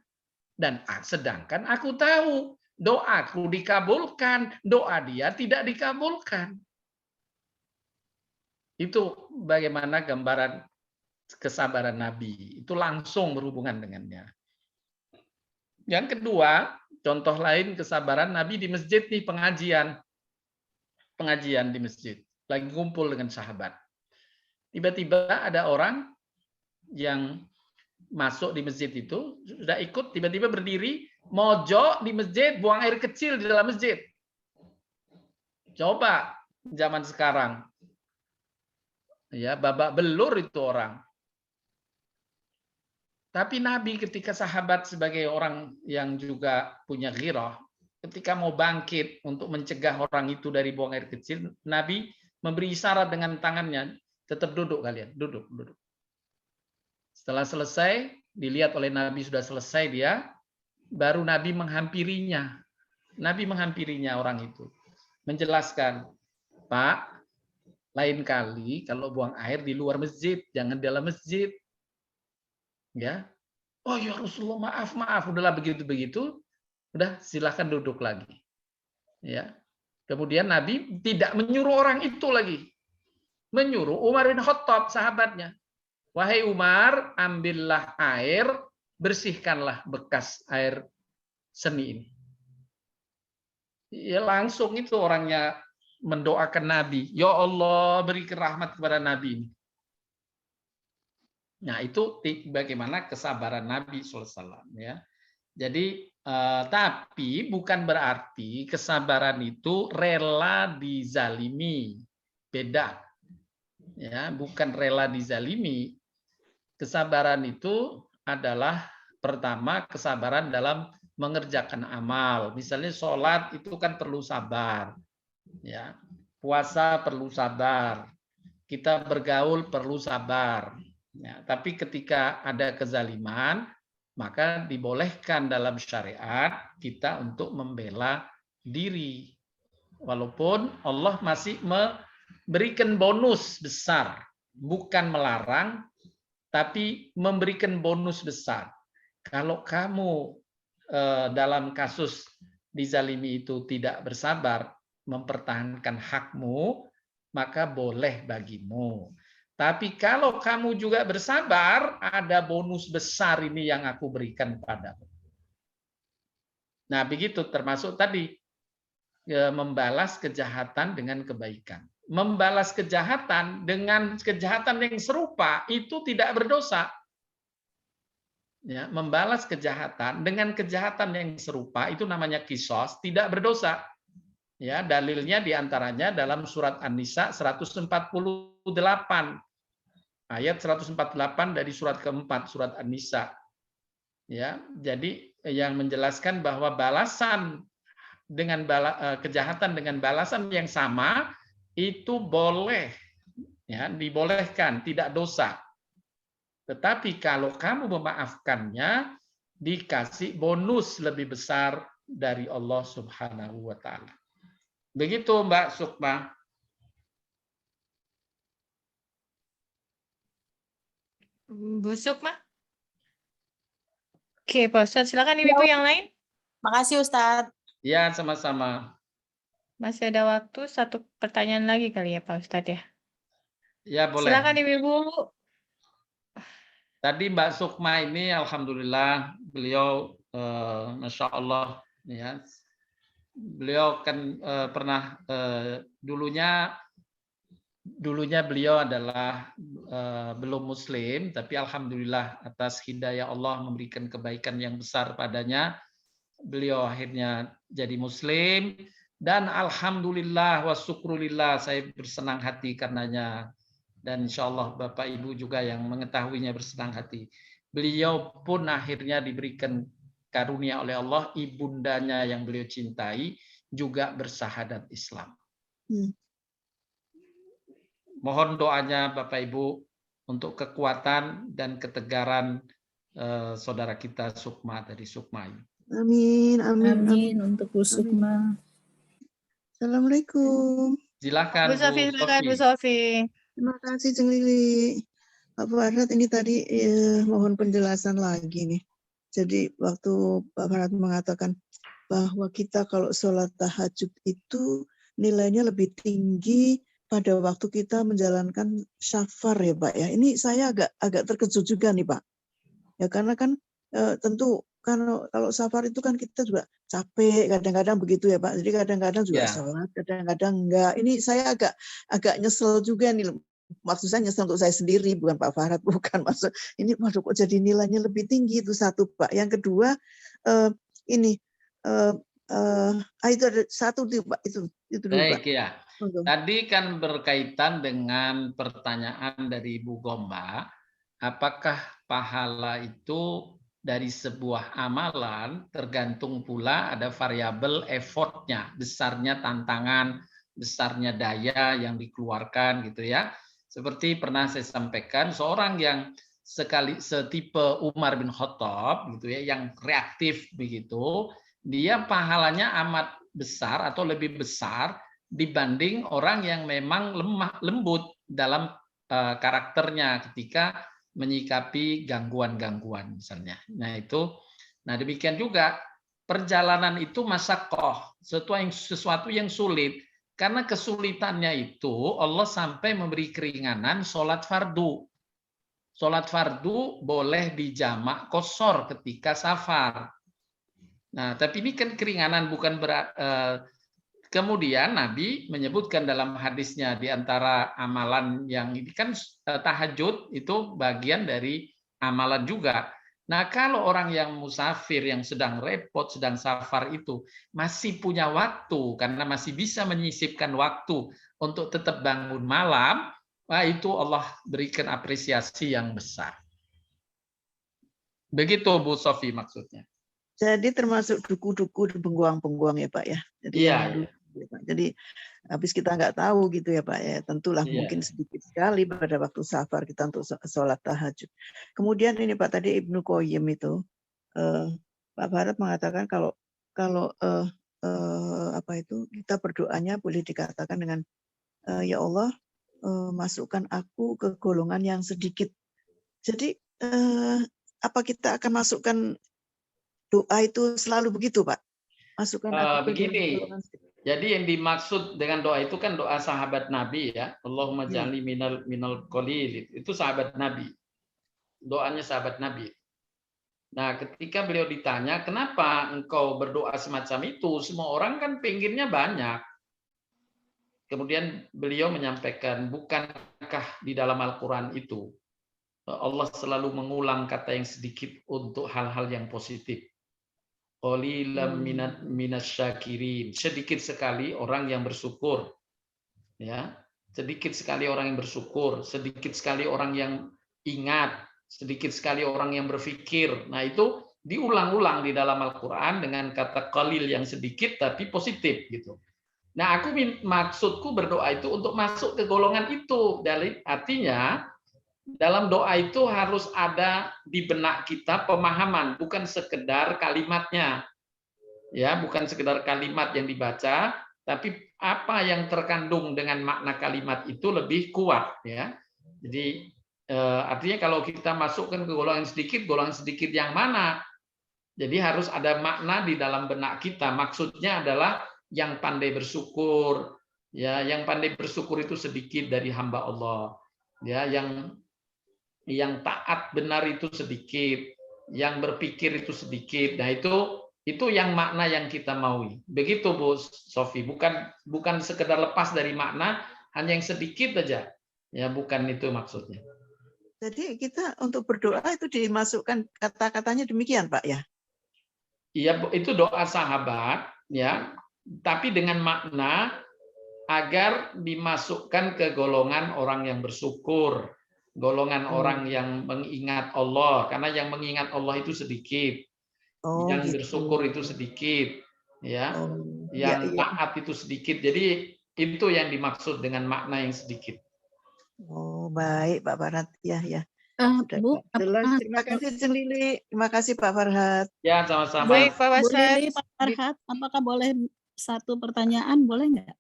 Dan sedangkan aku tahu doaku dikabulkan, doa dia tidak dikabulkan. Itu bagaimana gambaran kesabaran Nabi. Itu langsung berhubungan dengannya. Yang kedua, contoh lain kesabaran Nabi di masjid nih, pengajian di masjid. Lagi kumpul dengan sahabat. Tiba-tiba ada orang yang masuk di masjid itu, sudah ikut, tiba-tiba berdiri, mojok di masjid, buang air kecil di dalam masjid. Coba zaman sekarang. Ya, babak belur itu orang. Tapi Nabi ketika sahabat sebagai orang yang juga punya ghirah, ketika mau bangkit untuk mencegah orang itu dari buang air kecil, Nabi memberi isyarat dengan tangannya, tetap duduk kalian, duduk. Setelah selesai, dilihat oleh Nabi sudah selesai dia, baru Nabi menghampirinya. Nabi menghampirinya orang itu. Menjelaskan, Pak, lain kali kalau buang air di luar masjid, jangan di dalam masjid. Ya, oh ya Rasulullah, maaf, udahlah begitu, udah silahkan duduk lagi. Ya, kemudian Nabi tidak menyuruh orang itu lagi, menyuruh Umar bin Khattab sahabatnya, wahai Umar, ambillah air, bersihkanlah bekas air seni ini. Ya langsung itu orangnya mendoakan Nabi, ya Allah berikan rahmat kepada Nabi ini. Nah, itu bagaimana kesabaran Nabi SAW. Ya. Jadi, tapi bukan berarti kesabaran itu rela dizalimi. Beda. Ya, bukan rela dizalimi. Kesabaran itu adalah pertama kesabaran dalam mengerjakan amal. Misalnya sholat itu kan perlu sabar. Ya. Puasa perlu sabar. Kita bergaul perlu sabar. Ya, tapi ketika ada kezaliman, maka dibolehkan dalam syariat kita untuk membela diri. Walaupun Allah masih memberikan bonus besar, bukan melarang, tapi memberikan bonus besar. Kalau kamu dalam kasus dizalimi itu tidak bersabar, mempertahankan hakmu, maka boleh bagimu. Tapi kalau kamu juga bersabar, ada bonus besar ini yang aku berikan padamu. Nah, begitu termasuk tadi membalas kejahatan dengan kebaikan. Membalas kejahatan dengan kejahatan yang serupa itu tidak berdosa. Ya, membalas kejahatan dengan kejahatan yang serupa itu namanya qisas, tidak berdosa. Ya, dalilnya diantaranya dalam surat An-Nisa 148. Ayat 148 dari surat keempat, surat An-Nisa. Ya, jadi yang menjelaskan bahwa balasan dengan kejahatan dengan balasan yang sama itu boleh, ya, dibolehkan, tidak dosa. Tetapi kalau kamu memaafkannya, dikasih bonus lebih besar dari Allah Subhanahu wa Ta'ala. Begitu Mbak Sukma. Bu Sukma? Oke, Pak Ustadz. Silakan Ibu yang lain. Makasih Ustadz. Ya, sama-sama. Masih ada waktu satu pertanyaan lagi kali ya Pak Ustadz ya. Ya, boleh. Silakan Ibu. Tadi Mbak Sukma ini alhamdulillah beliau Masya Allah ya. Beliau kan pernah dulunya beliau adalah belum muslim, tapi alhamdulillah atas hidayah Allah memberikan kebaikan yang besar padanya, beliau akhirnya jadi muslim dan alhamdulillah wa syukrulillah saya bersenang hati karenanya. Dan insya Allah Bapak Ibu juga yang mengetahuinya bersenang hati. Beliau pun akhirnya diberikan karunia oleh Allah, ibundanya yang beliau cintai juga bersahadat Islam. Mohon doanya Bapak Ibu untuk kekuatan dan ketegaran saudara kita Sukma dari Sukma. Amin, amin, Amin untuk Bu Sukma. Assalamualaikum. Silakan Bu Sofi, silakan Bu Sofi. Terima kasih Ceng Lili. Pak Farhat ini tadi mohon penjelasan lagi nih. Jadi waktu Pak Farhat mengatakan bahwa kita kalau sholat tahajud itu nilainya lebih tinggi pada waktu kita menjalankan syafar ya Pak ya. Ini saya agak terkejut juga nih Pak. Ya karena kan tentu kalau safar itu kan kita juga capek kadang-kadang begitu ya Pak. Jadi kadang-kadang juga sholat, kadang-kadang enggak. Ini saya agak nyesel juga nih. Maksud saya nyesel untuk saya sendiri, bukan Pak Farhat, bukan maksud. Ini waduh kok jadi nilainya lebih tinggi itu satu Pak. Yang kedua itu ada satu tuh Pak itu dulu Pak. Baik ya. Tadi kan berkaitan dengan pertanyaan dari Ibu Gomba, apakah pahala itu dari sebuah amalan tergantung pula ada variabel effortnya, besarnya tantangan, besarnya daya yang dikeluarkan gitu ya. Seperti pernah saya sampaikan, seorang yang setipe Umar bin Khattab gitu ya, yang reaktif begitu, dia pahalanya amat besar atau lebih besar dibanding orang yang memang lembut dalam karakternya ketika menyikapi gangguan-gangguan misalnya. Nah demikian juga perjalanan itu masakoh, sesuatu yang sulit. Karena kesulitannya itu Allah sampai memberi keringanan sholat fardu. Sholat fardu boleh dijamak qashar ketika safar. Nah, tapi ini kan keringanan bukan berat. Kemudian Nabi menyebutkan dalam hadisnya di antara amalan yang ini kan tahajud itu bagian dari amalan juga. Nah, kalau orang yang musafir, yang sedang repot, sedang safar itu masih punya waktu, karena masih bisa menyisipkan waktu untuk tetap bangun malam, itu Allah berikan apresiasi yang besar. Begitu Bu Sofi maksudnya. Jadi termasuk duku-duku di pengguang-pengguang ya Pak ya. Jadi iya. Jadi habis kita nggak tahu gitu ya Pak ya, tentulah mungkin sedikit sekali pada waktu safar kita untuk sholat tahajud. Kemudian ini Pak tadi Ibnu Qayyim itu Pak Farhat mengatakan kalau kita berdoanya boleh dikatakan dengan ya Allah masukkan aku ke golongan yang sedikit. Jadi apa kita akan masukkan doa itu selalu begitu Pak? Masukkan aku ke golongan sedikit. Jadi yang dimaksud dengan doa itu kan doa sahabat Nabi ya. Allahumma ja'alni minal qalil. Itu sahabat Nabi. Doanya sahabat Nabi. Nah, ketika beliau ditanya, kenapa engkau berdoa semacam itu? Semua orang kan pengennya banyak. Kemudian beliau menyampaikan, bukankah di dalam Al-Quran itu Allah selalu mengulang kata yang sedikit untuk hal-hal yang positif. Qalilan minasyakirin. Sedikit sekali orang yang bersyukur. Ya, sedikit sekali orang yang bersyukur, sedikit sekali orang yang ingat, sedikit sekali orang yang berpikir. Nah, itu diulang-ulang di dalam Al-Qur'an dengan kata qalil yang sedikit tapi positif gitu. Nah, maksudku berdoa itu untuk masuk ke golongan itu. Artinya dalam doa itu harus ada di benak kita pemahaman, bukan sekedar kalimatnya. Ya, bukan sekedar kalimat yang dibaca, tapi apa yang terkandung dengan makna kalimat itu lebih kuat ya. Jadi artinya kalau kita masukkan ke golongan sedikit yang mana? Jadi harus ada makna di dalam benak kita. Maksudnya adalah yang pandai bersyukur, ya, yang pandai bersyukur itu sedikit dari hamba Allah. Ya, yang taat benar itu sedikit, yang berpikir itu sedikit. Nah, itu yang makna yang kita maui. Begitu Bu Sofi, bukan sekedar lepas dari makna, hanya yang sedikit aja. Ya, bukan itu maksudnya. Jadi kita untuk berdoa itu dimasukkan kata-katanya demikian, Pak ya? Iya, itu doa sahabat, ya. Tapi dengan makna agar dimasukkan ke golongan orang yang bersyukur, golongan orang yang mengingat Allah, karena yang mengingat Allah itu sedikit, yang bersyukur itu sedikit, ya, yang taat itu sedikit. Jadi itu yang dimaksud dengan makna yang sedikit. Oh, baik Pak Farhat, ya. Bu, Jelas. Terima kasih Ceng Lili. Terima kasih Pak Farhat. Ya, sama-sama. Baik, Pak Bu Ustadz. Lili, Pak Farhat, apakah boleh satu pertanyaan? Boleh nggak?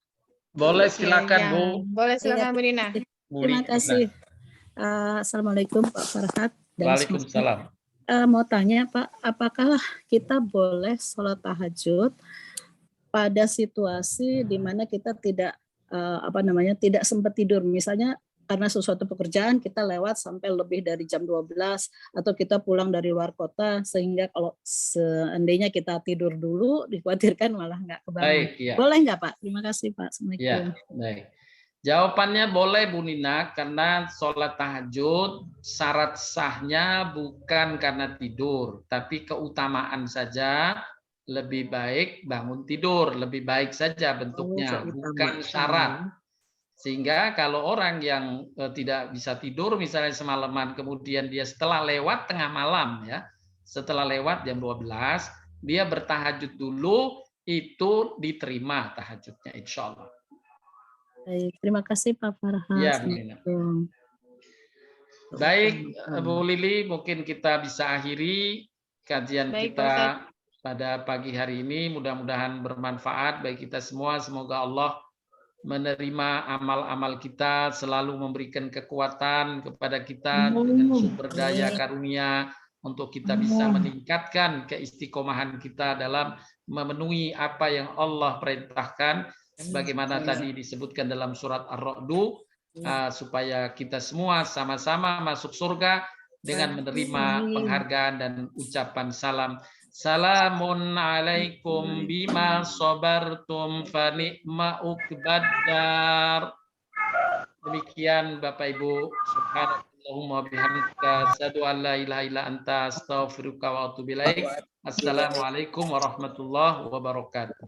Boleh, silakan Bu. Boleh, silakan Bu Nina. Terima kasih. Assalamualaikum Pak Farhat. Waalaikumsalam. Mau tanya Pak, apakah kita boleh sholat tahajud pada situasi di mana kita tidak tidak sempat tidur, misalnya karena sesuatu pekerjaan kita lewat sampai lebih dari jam 12 atau kita pulang dari luar kota, sehingga kalau seandainya kita tidur dulu dikhawatirkan malah nggak kebangun. Baik, ya. Boleh nggak Pak? Terima kasih Pak. Assalamualaikum. Ya, baik. Jawabannya boleh Bu Nina, karena sholat tahajud syarat sahnya bukan karena tidur, tapi keutamaan saja. Lebih baik bangun tidur, lebih baik saja bentuknya, bukan syarat. Sehingga kalau orang yang tidak bisa tidur misalnya semalaman, kemudian dia setelah lewat tengah malam, ya, setelah lewat jam 12, dia bertahajud dulu, itu diterima tahajudnya, insya Allah. Baik, terima kasih Pak Farhat. Ya, baik, Bu Lili, mungkin kita bisa akhiri kajian Baik, kita pada pagi hari ini. Mudah-mudahan bermanfaat bagi kita semua. Semoga Allah menerima amal-amal kita, selalu memberikan kekuatan kepada kita dengan sumber daya karunia untuk kita bisa meningkatkan keistiqomahan kita dalam memenuhi apa yang Allah perintahkan, sebagaimana tadi disebutkan dalam surat Ar-Ra'du, supaya kita semua sama-sama masuk surga dengan menerima penghargaan dan ucapan salam. Salamun alaikum bima sabartum fa ni'ma uqbaddar. Demikian Bapak Ibu, subhanallahumma bihamdika asyhadu an la ilaha illa anta astaghfiruka wa atubu ilaik. Assalamualaikum warahmatullahi wabarakatuh.